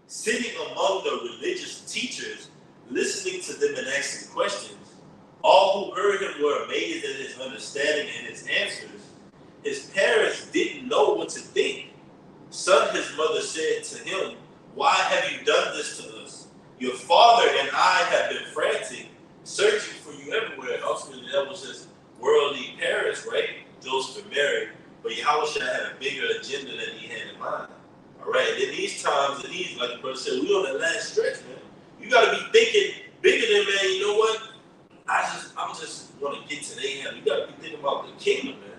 sitting among the religious teachers, listening to them and asking questions. All who heard him were amazed at his understanding and his answers. His parents didn't know what to think. Son, his mother said to him, why have you done this to us? Your father and I have been frantic, searching for you everywhere. And ultimately, that was his worldly parents, right? Joseph and Mary. But Yahushua had a bigger agenda than he had in mind. All right, and in these times, like the brother said, we on the last stretch, man. You got to be thinking bigger than, man, you know what? I'm just want to get to the end. You got to be thinking about the kingdom, man.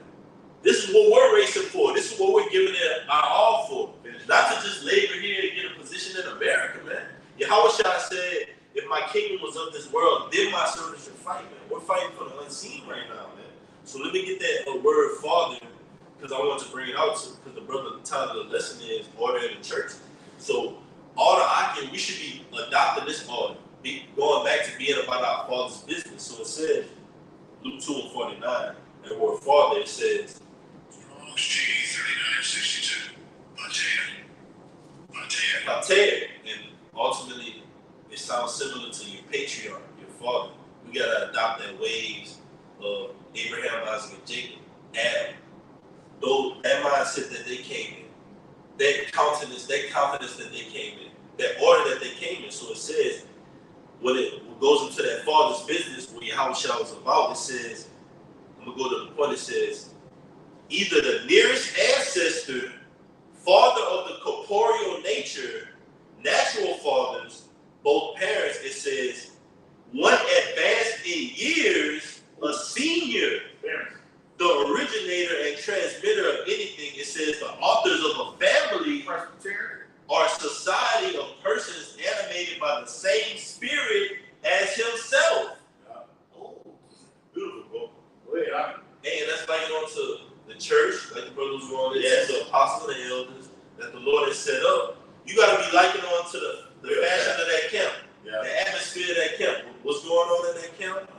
This is what we're racing for. This is what we're giving it our all for. Not to just labor here and get a position in America, man. Yahushua said, if my kingdom was of this world, then my servants should fight, man. We're fighting for the unseen right now, man. So let me get that word father, because I want to bring it out, because the brother title of the lesson is order in the church. So all the Akim, we should be adopting this order, going back to being about our Father's business. So it says, Luke 2 and 49, and the word Father, it says, G 3962. Pater. And ultimately, it sounds similar to your patriarch, your father. We got to adopt that ways of Abraham, Isaac, and Jacob, Adam. Though that mindset that they came in, that confidence that they came in, that order that they came in. So it says, when it goes into that father's business, where Yahushua was about, it says, I'm going to go to the point, it says, either the nearest ancestor, father of the corporeal nature, natural fathers, both parents, it says, one advanced in years, a senior, the originator and transmitter of anything. It says the authors of a family are a society of persons animated by the same spirit as himself. Oh, beautiful, bro. And that's like on to the church, like the brother was going to the apostles and the elders that the Lord has set up. You got to be liking on to the fashion of that camp, the atmosphere of that camp. What's going on in that camp?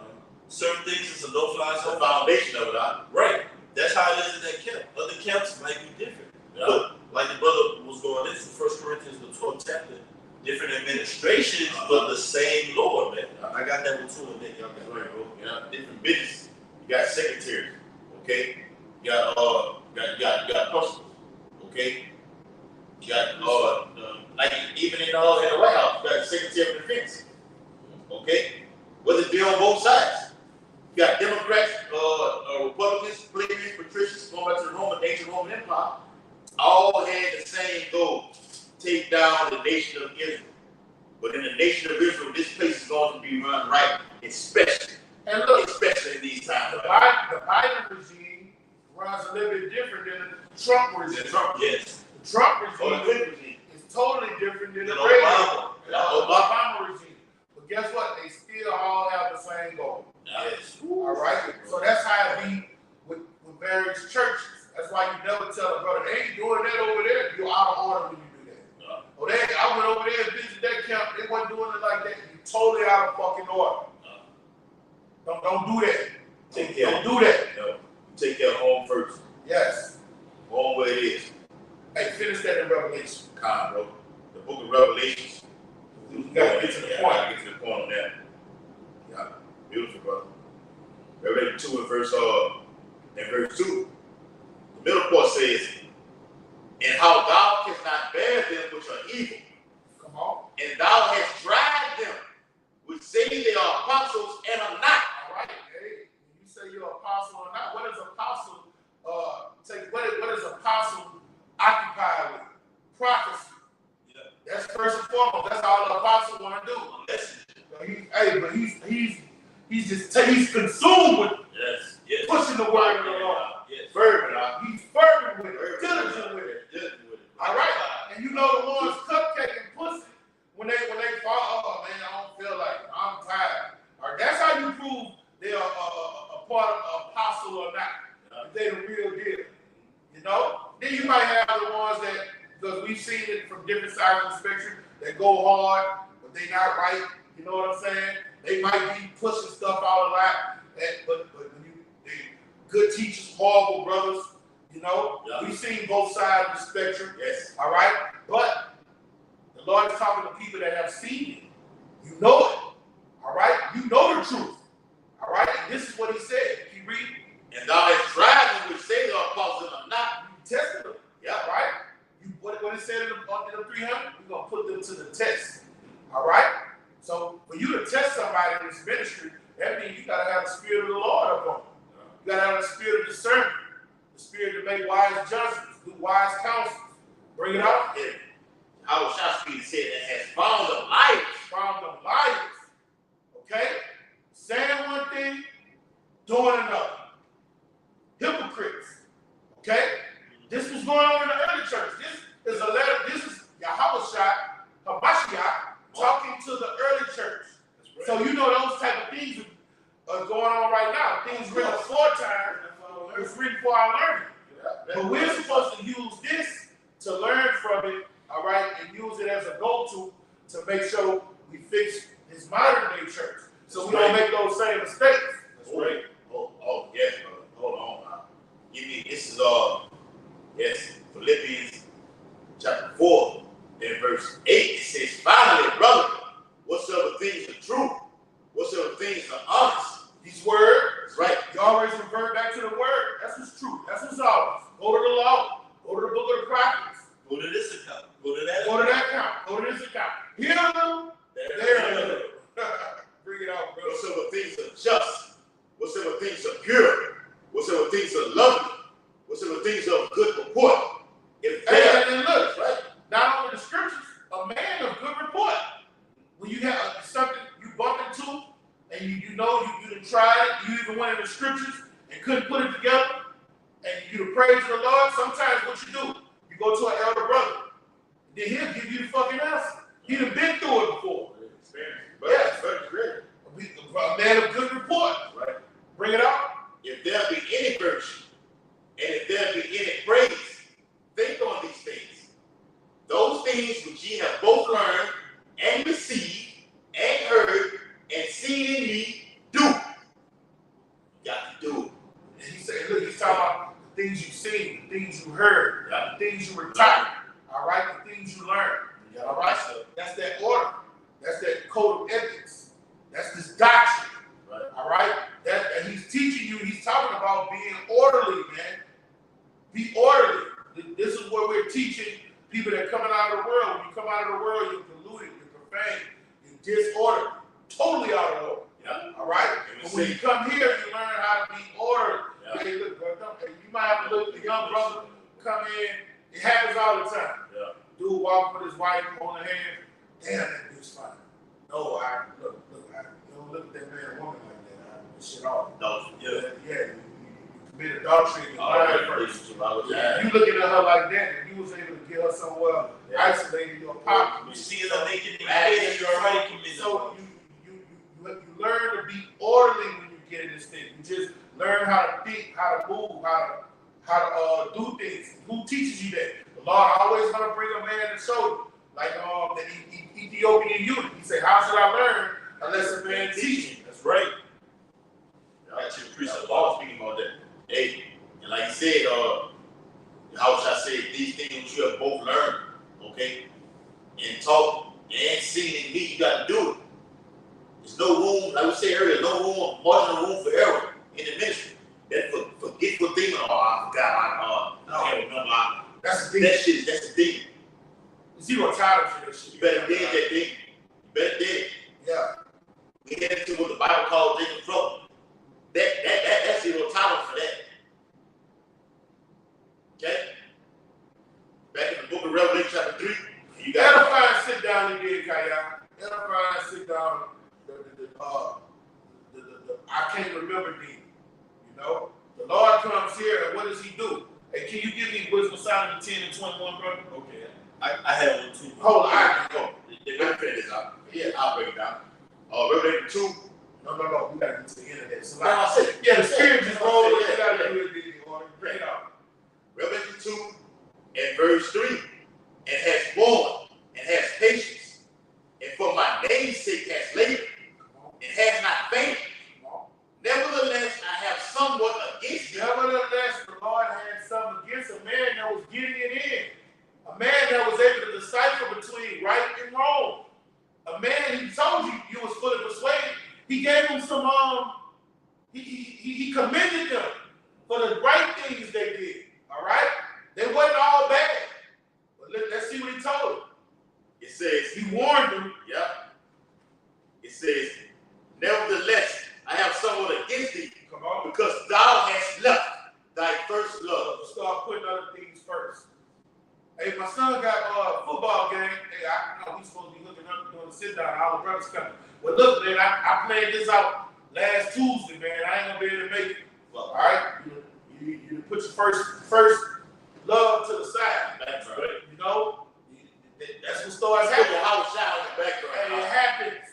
Certain things is a no-fly zone. The foundation of it, Right. That's how it is in that camp. Other camps might be different. Yeah. But like the brother was going into 1 Corinthians, the 12th chapter, different administrations, but the same Lord, man. I got that one too, and then y'all got right, bro. Different business. You got secretaries, Okay? You got principals. Okay? You got like even in the White House, you got the Secretary of Defense. Okay? Whether they're on both sides. You got Democrats, Republicans, plebeians, patricians, going back to the ancient Roman Empire, all had the same goal: take down the nation of Israel. But in the nation of Israel, this place is going to be run right, especially in these times. The Biden regime runs a little bit different than the Trump regime. Yes. The Trump regime is totally different than the Obama regime. But guess what? They still all have the same goal. Yes. All right? So that's how it be with various churches. That's why you never tell a brother, they ain't doing that over there. You're out of order when you do that. Oh, I went over there and visited that camp. They wasn't doing it like that. You're totally out of fucking order. Don't do that. Don't do that. No. Take care of home first. Yes. Home where it is. Hey, finish that in Revelation. Calm, bro. The book of Revelations. You gotta get to the point. I get to the point on that. Yeah. Beautiful, brother. Revelation 2 and verse 2. The middle part says, and how thou canst not bear them which are evil. Come on. And thou hast tried them, which say they are apostles and are not. All right. Hey, when you say you're apostle or not, what is apostle? What is apostle occupied with? Prophecy. Yeah. That's first and foremost. That's all the apostle want to do. He's consumed with pushing the word of the Lord. Fervent. He's fervent with it, diligent with it. All right. And you know the ones cupcake and pussy when they fall. Oh man, I don't feel like it. I'm tired. All right. That's how you prove they are a part of an apostle or not. If they the real deal. You know. Then you might have the ones that, because we've seen it from different sides of the spectrum, that go hard, but they not right. You know what I'm saying? They might be pushing stuff out a lot, but they good teachers, horrible brothers. You know, we've seen both sides of the spectrum. Yes. All right, but the Lord is talking to people that have seen it. You know it. All right, you know the truth. All right, and this is what He said. Keep reading. And thou hast tried them which say they are apostles and are not. You tested them. Yeah, right. What it said in the 300, we're gonna put them to the test. All right. So for you to test somebody in this ministry, that means you gotta have the Spirit of the Lord upon you. You gotta have the Spirit of discernment, the Spirit to make wise judgments, do wise counsel. Bring it out. Yeah. Our Shaspi said that has found them liars. Found them liars. Okay? Saying one thing, doing another. Hypocrites. Okay? This was going on in the early church. This is a letter. This is Yahushua Hamashiach talking to the early church. Right. So you know those type of things are going on right now. Things written aforetime. It's written for our learning. Yeah. But we're supposed to use this to learn from it, all right, and use it as a go-to to make sure we fix this modern day church. So we don't make those same mistakes. That's right. Oh yes, brother. Hold on, man. Give me this is Philippians chapter 4 and verse 8. It says, finally, brother, whatsoever things are true, whatsoever things are honest. These words, right? You always revert back to the word. That's what's true. That's what's always. Go to the law. Go to the book of the prophets. Go to this account. Go to that. Go to that account. Go to this account. Hear them. There. Bring it out, bro. Whatsoever things are just, whatsoever things are pure, whatsoever things are lovely, whatsoever things are of good report. And look, right? Not only the scriptures, a man of good report. When you have something you bump into, and you know you done tried it, you even went in the scriptures and couldn't put it together, and you done praise the Lord, sometimes what you do, you go to an elder brother, then he'll give you the fucking answer. He done been through it before. Yes, a man of good report. Right. Bring it out. If there be any virtue, and if there be any praise, think on these things. Those things which ye have both learned and received and heard and seen in me, do. You got to do it. And he said, look, he's talking about the things you've seen, the things you heard, the things you were taught, all right, the things you learned. All right, so that's that order. That's that code of ethics. That's this doctrine. Right. All right, and he's teaching you. He's talking about being orderly. orderly, man. Be orderly. This is what we're teaching people that are coming out of the world. When you come out of the world, you're polluted, you're profane, you're disorderly, totally out of order. Yeah. All right? But when you come here, you learn how to be orderly. Yeah. Hey, look, bro, you might have to look at the young brother come in. It happens all the time. Yeah. Dude walking with his wife on the hand. Damn, that dude's fine. No, look, you don't look at that man or woman like that. Shit off. No. Yeah, you commit adultery in your mind first. Yeah. You looking at her like that, and you was able to get her somewhere isolated, your pop. You see her naked in the face, you already committed. So you learn to be orderly when you get in this thing. You just learn how to think, how to move, how to do things. Who teaches you that? The Lord always gonna bring a man to show you. Like the Ethiopian eunuch. He said, how should I learn unless a man teach me? That's right. That's your priest of law speaking about that. Hey, and like you said, how should I say, these things you have both learned, okay? And talk and sing and me, you got to do it. There's no room, like we said earlier, no room, marginal room for error in the ministry. That forgetful thing, I forgot, I can't remember. That's the thing. That's the thing. Zero tolerance for that shit. You better did that thing. You better did. Yeah. We get into what the Bible calls taking trouble. That's zero tolerance for that. Okay? Back in the book of Revelation chapter 3, you got Edify and sit down again, Kaya. Edify and sit down. I can't remember the, you know. The Lord comes here and what does he do? Hey, can you give me Wisdom Solomon 10 and 21, brother? Okay. I have one too. Hold on, I can go. Let me finish this out. Yeah. I'll break it down. Revelation 2. No. We gotta get to the end of that. So No, I said, yeah, the spirit just rolled. Yeah, You gotta yeah. do it in order. Bring it out. Revelation 2 and verse 3. And has borne and has patience, and for my name's sake has labored, and has not fainted. Nevertheless, I have somewhat against you. Nevertheless, the Lord had something against a man that was getting it in. A man that was able to decipher between right and wrong. A man, he told you was fully persuaded. He gave him some, he commended them for the right things they did. All right? They wasn't all bad. But let's see what he told them. It says, He warned them. yeah. It says, nevertheless, I have somewhat against thee, Come on. because thou hast left thy first love. Start putting other things first. Hey, my son got a football game. Hey, I know he's supposed to be hooking up and doing a sit down. All the brothers coming. But look, man, I planned this out last Tuesday, man. I ain't gonna be able to make it. Well, All right, you put your first love to the side. that's right. You know, that's what starts Put happening. your house shine in the And background. it happens.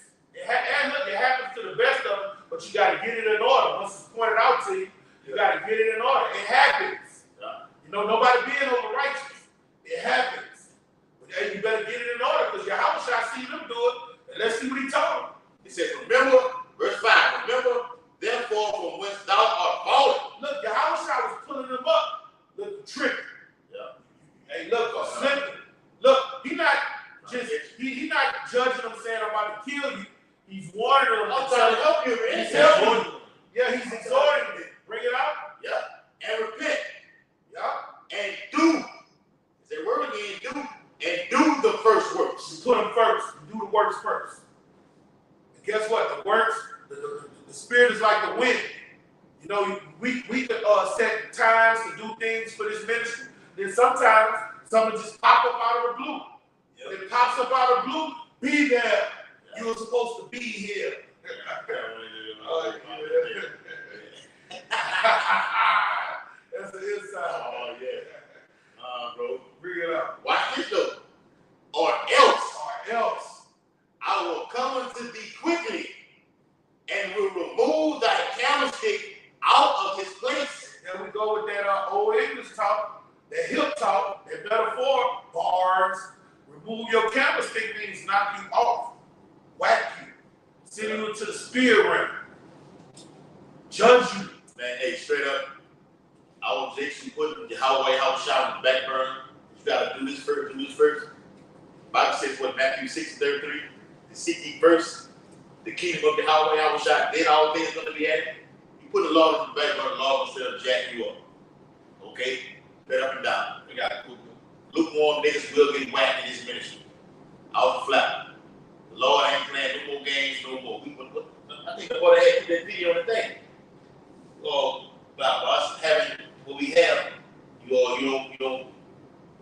And look, it happens to the best of them. But you got to get it in order. Once it's pointed out to you, you got to get it in order. It happens. Yeah. You know, nobody being over righteous. It happens. But hey, you better get it in order because your house shall see them do it. And let's see what he told them. He says, remember, verse 5, remember, therefore, from whence thou art fallen. Look, your house shall was pulling them up. Look, tripping. Yeah. Hey, look, slipping. Look, he not judging them saying I'm about to kill you. He's warning them. I'm trying to help you, man. He's helping them. Yeah, he's exhorting them. Bring it out. Yeah. And repent. Yeah. And do. Say word again, do. And do the first works. You put them first. You do the works first. And guess what? The works, the spirit is like the wind. You know, we could set times to do things for this ministry. Then sometimes something just pop up out of the blue. Yep. It pops up out of the blue. Be there. Yep. You were supposed to be here. That's the inside. Oh, yeah. Bro. Bring it up. Watch this, though. Or else Or else. I will come unto thee quickly and will remove thy candlestick out of his place. There we go with that old English talk, that hip talk, that metaphor, bars. Remove your candlestick means knock you off, whack you, send you into the spirit realm, judge you. Man, hey, straight up, I was Jason putting the Yahweh house shot in the back burner. You gotta do this first. Bible says what, Matthew 6:33, the seek ye first the kingdom of the Yahweh house shot, then all things gonna be added. You put the law in the back burner, the law instead of jack you up. Okay? Straight up and down. We got lukewarm niggas will get whacked in this ministry. Out flat. The Lord ain't playing no more games no more. I think the boy had put that video on the thing. About us having what we have. You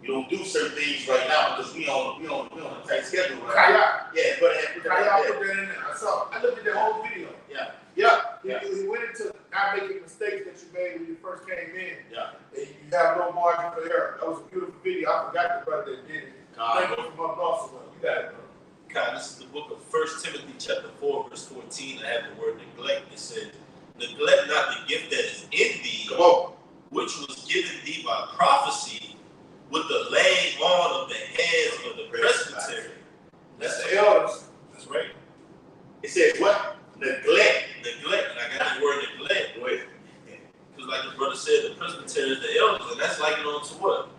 don't do certain things right now because we on a tight schedule right now. Yeah, but put that in there. I looked at that whole video. Yeah. He went into not making mistakes that you made when you first came in. Yeah. And you have no margin for error. That was a beautiful video. I forgot the brother that did it. Thank you from up north somewhere. You got it, bro. God, this is the book of 1 Timothy chapter 4, verse 14. I have the word neglect. It says, neglect not the gift that is in thee, which was given thee by prophecy, with the laying on of the hands of the presbytery. That's the elders. That's right. It says what? Neglect. Neglect. And I got the word neglect. Because like the brother said, the presbytery is the elders, and that's likened on to what?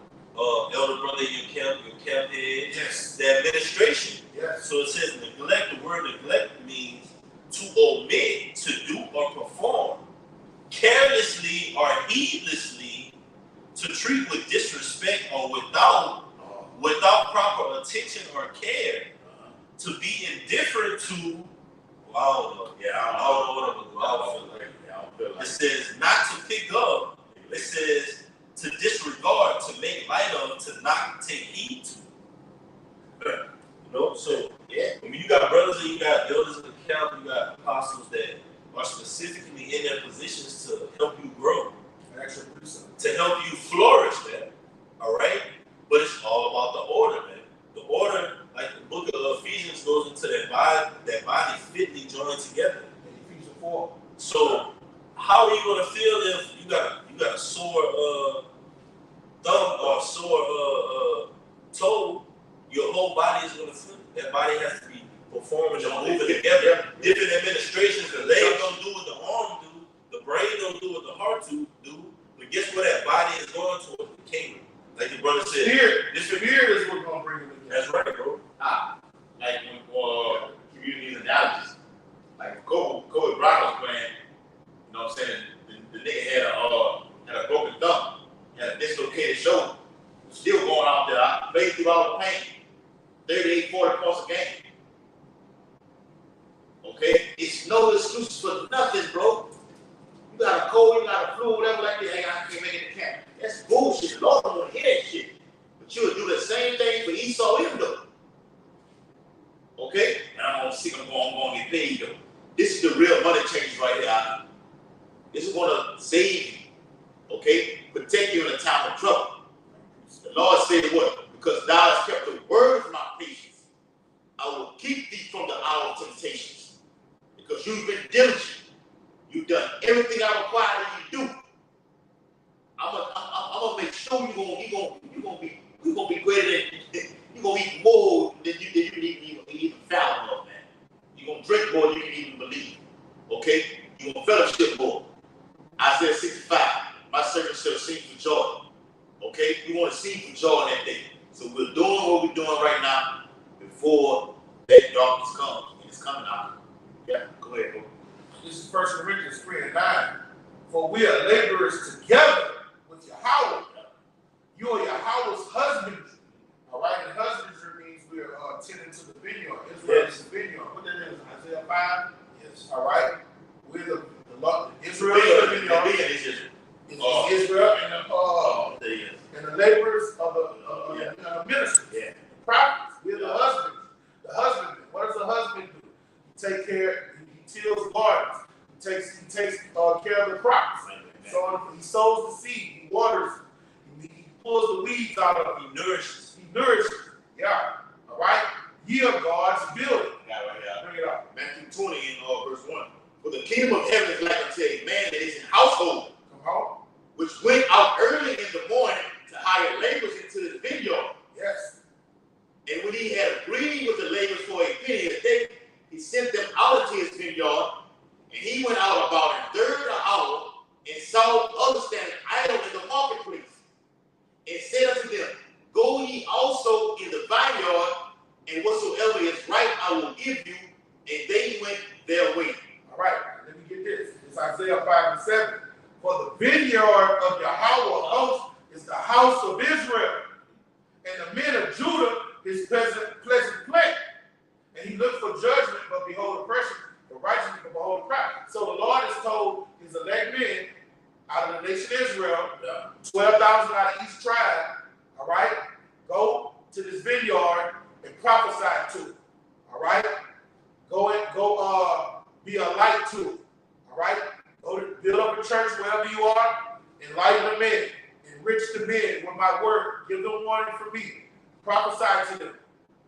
Elder brother, your camp head. Yes. The administration. Yes. So it says neglect. The word neglect means to omit, to do or perform, carelessly or heedlessly, to treat with disrespect or without proper attention or care, to be indifferent to. I don't know. Yeah, I don't feel like. It says not to pick up. It says to disregard, to make light of, to not take heed to. You know, so yeah. I mean, you got brothers and you got elders in the camp, you got apostles that are specifically in their positions to help you grow, to help you flourish, man. All right, but it's all about the order, man. The order, like the book of Ephesians, goes into that body fitly joined together. Ephesians 4. So how are you gonna feel if you got a sore thumb or a sore toe? Your whole body is gonna feel. That body has to be performing and moving together. Different administrations, the leg don't do what the arm do, the brain don't do what the heart do. But guess where that body is going towards? The kingdom. Like the brother said. This spirit is what's gonna bring it together. That's right, bro. Like when community analogies, like Kobe Bryant was playing, you know what I'm saying? The nigga had a broken thumb, had a dislocated shoulder, still going out there, played through all the pain, 38, 40 points a game. Okay? It's no excuse for nothing, bro. You got a cold, you got a flu, whatever like that, hey, I can't make it to camp. That's bullshit. The Lord don't want to hear that shit. But you would do the same thing for Esau Edom. Okay? And I'm gonna see I'm going to get paid though. This is the real money change right here. This is gonna save you. Okay? Protect you in a time of trouble. The Lord said what? Because thou hast kept the word of my patience, I will keep thee from the hour of temptations. Because you've been diligent. You've done everything I require you to do. I'm gonna make sure you're gonna be greater than you're gonna eat more than you can even fathom of, man. You're gonna drink more than you can even believe. Okay? You're gonna fellowship more. Isaiah 65, my servant shall sing for joy. Okay? You want to sing for joy in that day. So we're doing what we're doing right now before that darkness comes. And it's coming out. Yeah, go ahead, bro. This is 1 Corinthians 3:9. For we are laborers together with Yahweh. You are Yahweh's husbandry. All right? And husbandry means we are tending to the vineyard. Israel is the vineyard. What that is, Isaiah 5? Yes. All right? We're the Israel is the vineyard. Israel and the laborers of the ministry. Yeah. The prophets. We're the husbands. The husbandman. What does a husband do? He takes care, he tills gardens. He takes care of the crops. So he sows the seed, he waters, he pulls the weeds out of it, he nourishes. Yeah. All right? Ye are God's building. Got it right here. Bring it up. Matthew 20 in verse 1. For the kingdom of heaven is like unto a man that is in household, Come on. which went out early in the morning to hire laborers into the vineyard. Yes. And when he had agreed with the laborers for a penny a day, he sent them out into his vineyard, and he went out about a third of an hour and saw others standing idle in the marketplace, and said unto them, Go ye also in the vineyard, and whatsoever is right I will give you. And they went their way. All right. Let me get this. It's Isaiah 5:7. For the vineyard of Yahweh host is the house of Israel, and the men of Judah his pleasant place. And he looked for judgment, but behold oppression, for righteousness, but behold pride. So the Lord has told his elect men out of the nation of Israel, 12,000 out of each tribe, all right, go to this vineyard and prophesy to it, all right? Go be a light to it, all right? Go to build up a church wherever you are, enlighten the men, enrich the men with my word, give them warning from me, prophesy to them,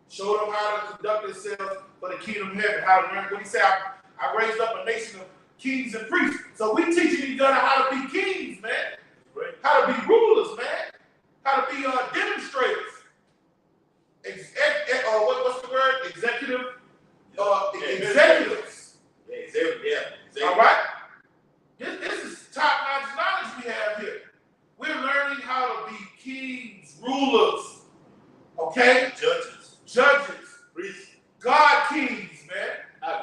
show them how to conduct themselves for the kingdom of heaven, how to learn. What he said, I raised up a nation of kings and priests. So we teaching each other how to be kings, man. Right. How to be rulers, man. How to be demonstrators. What's the word? Executive. Executives. Yeah. All right. This is top-notch knowledge we have here. We're learning how to be kings, rulers. Okay. Judges. Priests. God kings, man.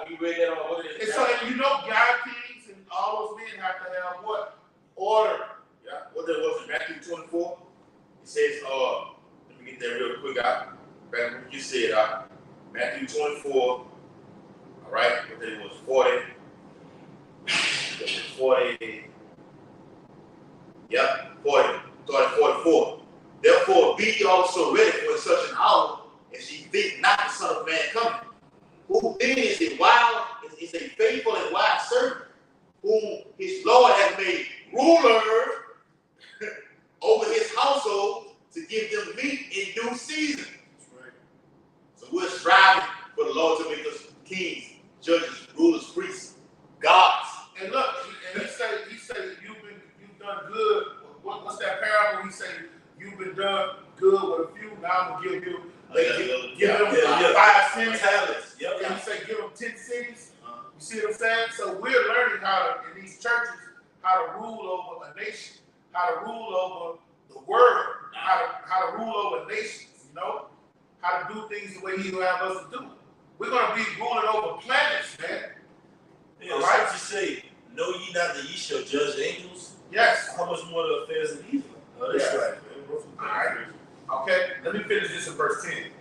We read that on what it is. And so you know, God kings and all those men have to have what? Order. Yeah. What that was in Matthew 24? It says, let me get that real quick out. Back when you said Matthew 24, all right, but it was 40. It was 40. Yep, 40. Started 44. Therefore, be ye also ready for such an hour as ye think not the Son of Man coming. Who then is a faithful and wise servant, whom his Lord has made ruler over his household to give them meat in due season. Right. So we're striving for the Lord to make us kings, judges, rulers, priests, gods. And look, and he said you've done good. What's that parable? He said you've been done good with a few. Now I'm gonna give you. Give them 5 cities. Yep. And he said give them 10 cities. You see what I'm saying? So we're learning how to, in these churches, how to rule over a nation, how to rule over the world, how to rule over nations, you know? How to do things the way he will have us to do. We're going to be ruling over planets, man. Yeah, all right? You say, know ye not that ye shall judge angels? Yes. How much more the affairs of evil? Oh, that's right, man. All right. Okay, let me finish this in verse 10.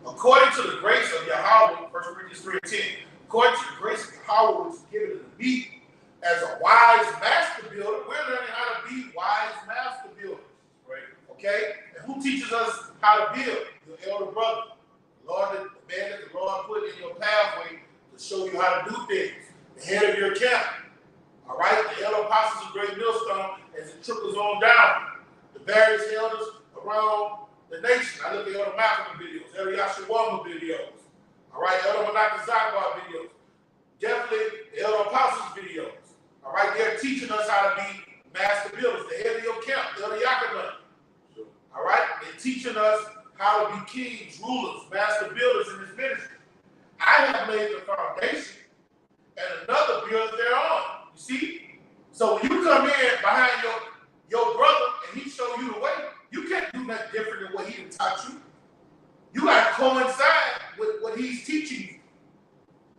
According to the grace of Yahweh, 1 Corinthians 3:10, according to the grace of Yahweh which is given to me as a wise master builder, we're learning how to be wise master builders. Right? Okay? And who teaches us how to build? Your elder brother. The man that the Lord put in your pathway to show you how to do things. The head of your camp. All right? The elder apostles of Great Millstone as it trickles on down. The various elders around the nation. I look at Elder Malcolm videos, Elder Yashawama videos. All right? Elder Menachem Zagbar videos. Definitely the elder apostles videos. All right? They're teaching us how to be master builders. The head of your camp, Elder Yakaman. Sure. All right? They're teaching us how to be kings, rulers, master builders in this ministry. I have laid the foundation, and another builds thereon. You see? So when you come in behind your brother and he show you the way, you can't do nothing different than what he done taught you. You got to coincide with what he's teaching you,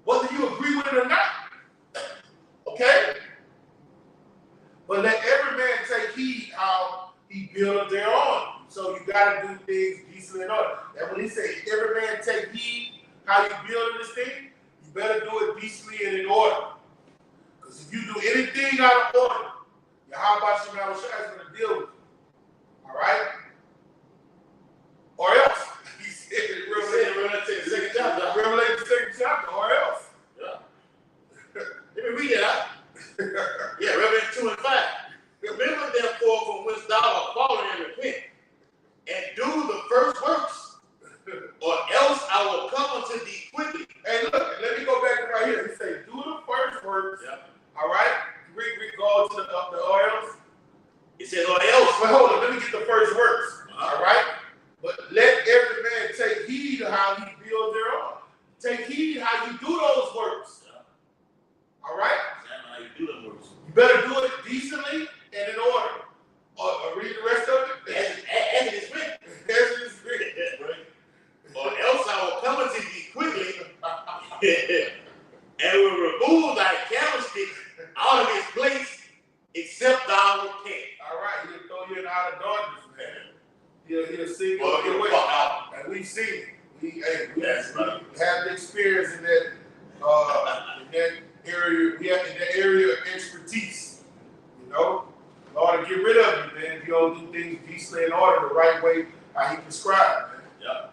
whether you agree with it or not. Okay? But let every man take heed how he buildeth thereon. So you got to do things decently in order. And when he says, every man take heed how you building this thing, you better do it decently and in order. Because if you do anything out of order, Yahweh Shemel is going to deal with you. All right? Or else. He said in Revelation 2nd chapter, or else. Yeah. Let me read that. Yeah, Revelation 2 and 5. Remember therefore from which thou art fallen and repent, and do the first works, or else I will come unto thee quickly. Hey, look, let me go back to right here. He said, do the first works. Yeah. All right? We go to the or else. It says, or else. But hold on, let me get the first works. All right? But let every man take heed of how he builds thereon. Take heed how you do those works. Yeah. All right? Examine how you do them works. You better do it decently and in order. Or read the rest of it. As it is written. As it is written. Right? Or else I will come unto thee quickly and will remove thy candlestick out of his place, except thou we've seen it. We That's right. have the experience in that area. We have in that area of expertise. You know, Lord will get rid of you, man, if you don't do things decently in order the right way how He prescribed, man. Yeah.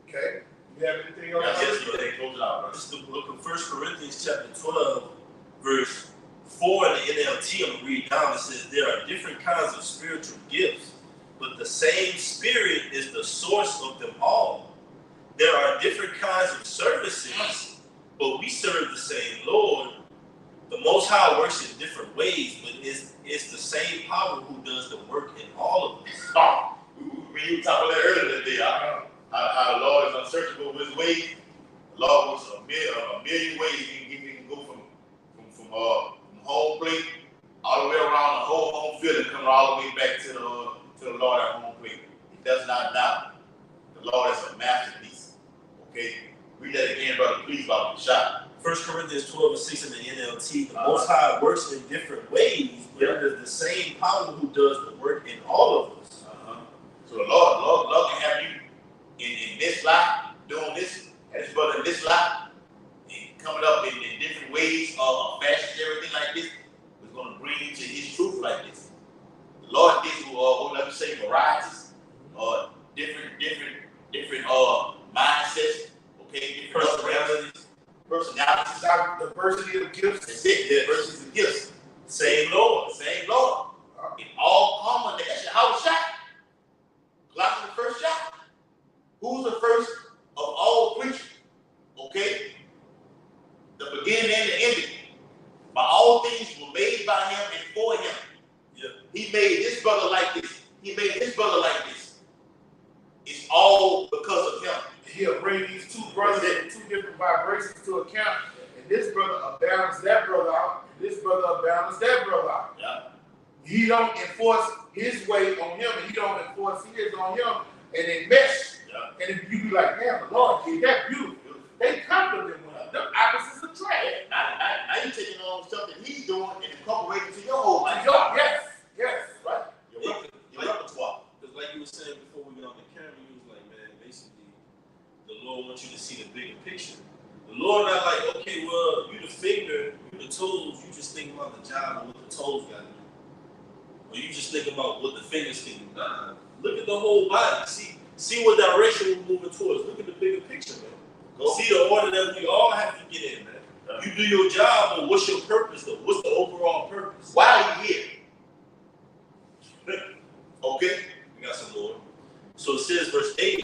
Okay. You have anything else? Yes, close it out, bro. This is the book of 1 Corinthians chapter 12, verse 4 in the NLT. I'm going to read down. It says, there are different kinds of spiritual gifts, but the same Spirit is the source of them all. There are different kinds of services, but we serve the same Lord. The Most High works in different ways, but it's the same power who does the work in all of us. When you talked about that earlier today, how the Lord is unsearchable with His ways. The Lord works a million ways. He can go from home plate all the way around the whole home field and come all the way back to the Lord at home plate. He does not doubt. The Lord is a masterpiece. Okay? Read that again, brother, please, about the shot. 1 Corinthians 12 and 6 in the NLT. The Most High works in different ways, but it is the same power who does the work in all of us. So the Lord can have you in this life, doing this, and His brother in this life, and coming up in different ways, fashion, everything like this, is going to bring you to His truth like this. The Lord gives you, let me say, varieties, different mindsets, okay, different personalities, diversity of gifts. That's it, diversity of gifts. Same Lord. In all combination. How was shot? Colossians the first shot. Who's the first of all creatures? Okay? The beginning and the ending. By all things were made by Him and for Him. Yeah. He made this brother like this. He made his brother like this. It's all because of Him. He'll bring these two brothers in two different vibrations to account, and this brother will balance that brother out, and this brother will balance that brother out. Yeah. He don't enforce his way on him, and he don't enforce his on him, and they mesh. Yeah. And if you be like, damn, the Lord, gee, that's beautiful. They complement one another. The opposites attract. Now you taking on stuff that He's doing and incorporating to your whole life. Yes. Right? Your repertoire. Because like you were saying before we got on the camera, you was like, man, basically, the Lord wants you to see the bigger picture. The Lord not like, okay, well, you the finger, you the toes, you just think about the job and what the toes got to do. Or you just think about what the fingers can do. Nah, look at the whole body. See what direction we're moving towards. Look at the bigger picture, man. See the order that we all have to get in, man. You do your job, but what's your purpose, though? What's the overall purpose? Why are you here? Okay? We got some more. So it says, verse 8,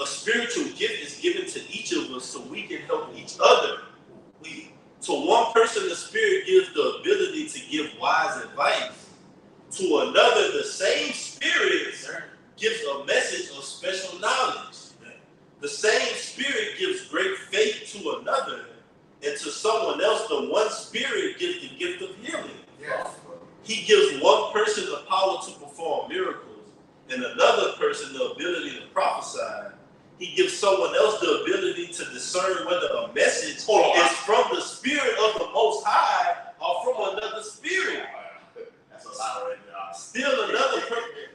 a spiritual gift is given to each of us so we can help each other. To one person, the Spirit gives the ability to give wise advice. To another, the same Spirit gives a message of special knowledge. The same Spirit gives great faith to another, and to someone else, the one Spirit gives the gift of healing. Yes. He gives one person the power to perform miracles, and another person the ability to prophesy. He gives someone else the ability to discern whether a message is from the Spirit of the Most High or from another spirit. That's a lot right there. Still another person.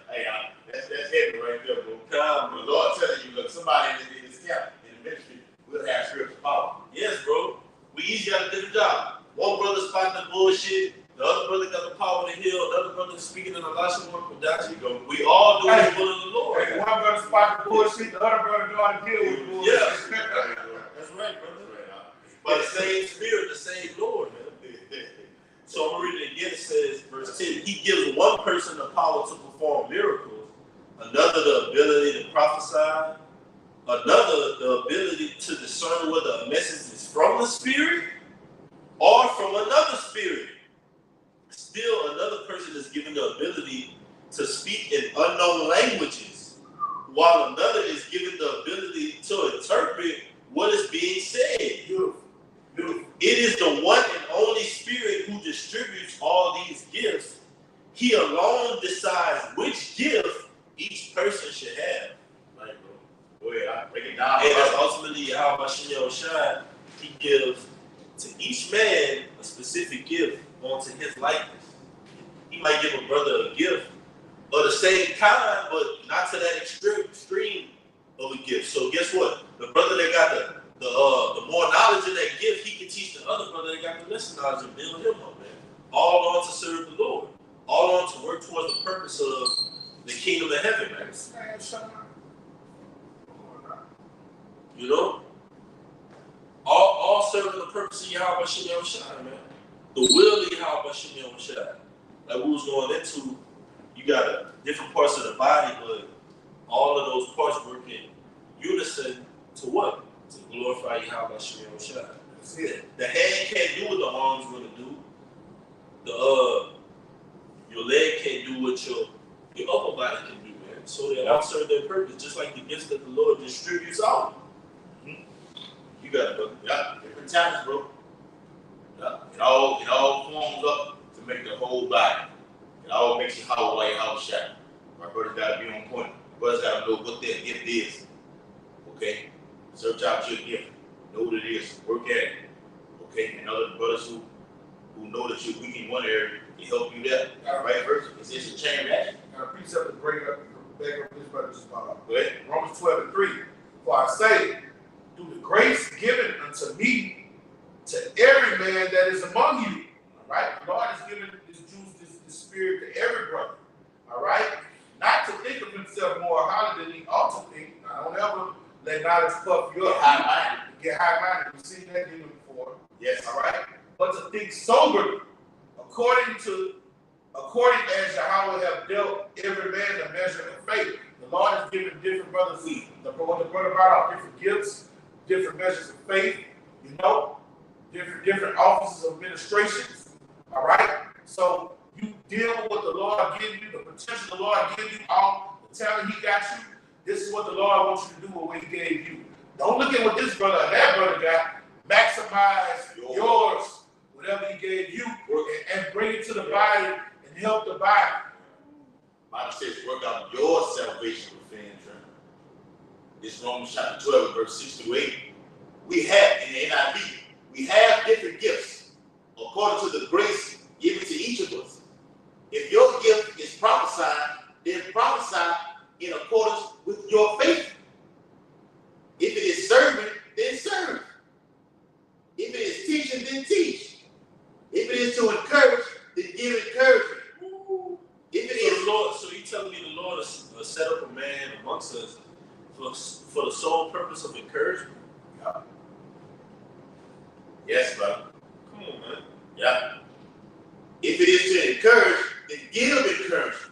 Hey, that's heavy right there, bro. Come, The Lord telling you, look, somebody in this camp, in the ministry, will have spiritual power. Yes, bro. We each got a different job. One brother spotting the bullshit. The other brother got the power to heal. The other brother speaking in a Elisha work with Dachi. We all do the will of the Lord. Hey, one brother spot the bullshit, the other brother know how to deal with the bullshit. Yeah. That's right, brother. But the same Spirit, the same Lord, man. So I'm going to read it again. It says, verse 10, He gives one person the power to perform miracles, another the ability to prophesy, another the ability to discern whether a message is from the Spirit or from another spirit. Still, another person is given the ability to speak in unknown languages, while another is given the ability to interpret what is being said. Beautiful. It is the one and only Spirit who distributes all these gifts. He alone decides which gift each person should have. Right, bro. Go ahead, I'll break it down. And that's ultimately how Bashem Shai, He gives to each man a specific gift onto his likeness. He might give a brother a gift of the same kind, but not to that extreme gift. So guess what? The brother that got the more knowledge in that gift, he can teach the other brother that got the lesser knowledge and build him up, man. All on to serve the Lord. All on to work towards the purpose of the kingdom of heaven, man. You know? All serving the purpose of Yahweh Shem Yahushua, man. The will of Yahweh Shem Yahushua. Like we was going into, you got different parts of the body, but all of those parts work in unison to what? To glorify Yahweh Shem Yahushua. That's it. The hand can't do what the arm's gonna do. Your leg can't do what your upper body can do, man. So they all serve their purpose, just like the gifts that the Lord distributes out. You got it, brother. Yeah, different talents, bro. Yeah, it all forms up to make the whole body. It all makes you how shine. My brothers gotta be on point. Brothers gotta know what their gift is. Okay? Search out your gift. Know what it is. Work at it. Okay? And other brothers who know that you're weak in one area can help you there. Right versa. It's a chain reaction. Now, a precept to break up this brother's spot. Go ahead. Romans 12:3. For I say, through the grace given unto me, to every man that is among you. All right? The Lord has given this juice, this spirit to every brother. All right? Not to think of himself more highly than he ought to think. Now, don't ever let knowledge puff you up. Get high-minded. We've seen that even before. Yes. All right? But to think soberly, according as Yahweh have dealt every man a measure of faith. The Lord has given different brothers the brother brought out different gifts, different measures of faith, you know, different offices of administrations. All right? So you deal with what the Lord gives you, the potential the Lord gives you, all the talent he got you. This is what the Lord wants you to do with what he gave you. Don't look at what this brother or that brother got. Maximize yours, whatever he gave you, and bring it to the body and help the body. Bible says, work out your salvation with fear and trembling. This Romans chapter 12, verse 6 to 8. We have, in the NIV, we have different gifts according to the grace given to each of us. If your gift is prophesying, then prophesy in accordance with your faith. If it is serving, then serve. If it is teaching, then teach. If it is to encourage, then give encouragement. If it is Lord, so you telling me the Lord has set up a man amongst us for the sole purpose of encouragement? Yeah. Yes, brother. Come on, man. Yeah. If it is to encourage, then give encouragement.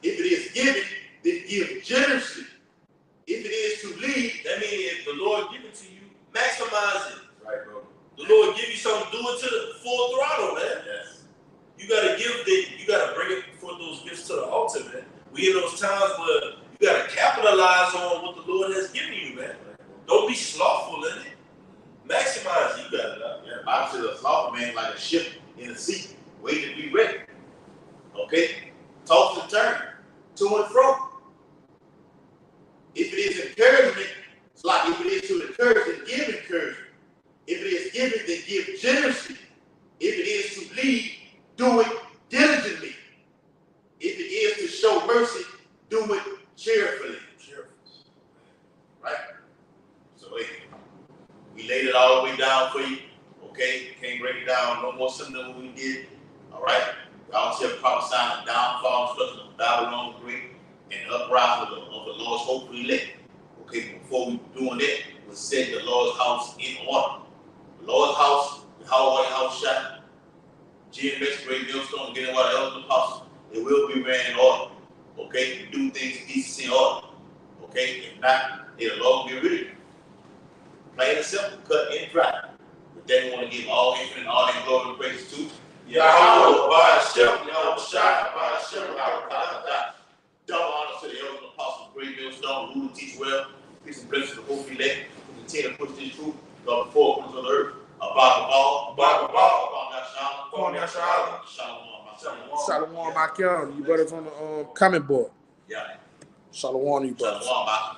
If it is giving, then give generously. If it is to lead, that means if the Lord give it to you, maximize it. Right, bro. The Lord give you something, do it to the full throttle, man. Yes. You gotta you gotta bring it for those gifts to the altar, man. We in those times where you gotta capitalize on what the Lord has given you, man. Don't be slothful in it. Maximize it. You got it up. Yeah, Bible says a slothful man like a ship in the sea, waiting to be ready. Okay? Toss and turn, to and fro. If it is encouragement, it's like if it is to encourage, then give encouragement. If it is giving, then give generously. If it is to lead, do it diligently. If it is to show mercy, do it cheerfully. Right? So we laid it all the way down for you. Okay? Can't break it down no more simple than what we did. All right? Y'all see a prophesying the downfall and destruction of Babylon the Great and the uprising of the Lord's hopeful elect. Okay, before we doing that, we set the Lord's house in order. The Lord's house, the Hallway house shot, GMS, Great Millstone, getting what the elders apostles, it will be ran in order. Okay, we do things decently in order. Okay, if not, it'll Lord get rid of you. Plain and simple, cut and dry. But then we want to give all infinite, all that glory and praise to Yahweh, by Hashem, Yahushua, by Hashem, double honor to the elders and apostles, Great Millstone, who will teach well. Peace and blessings to the hope elect, who continue to push this truth, God, before it comes on the earth. Abba, Shalom, Makian. You brothers on the comment board. Yeah. Shalom, you brothers. Shalom,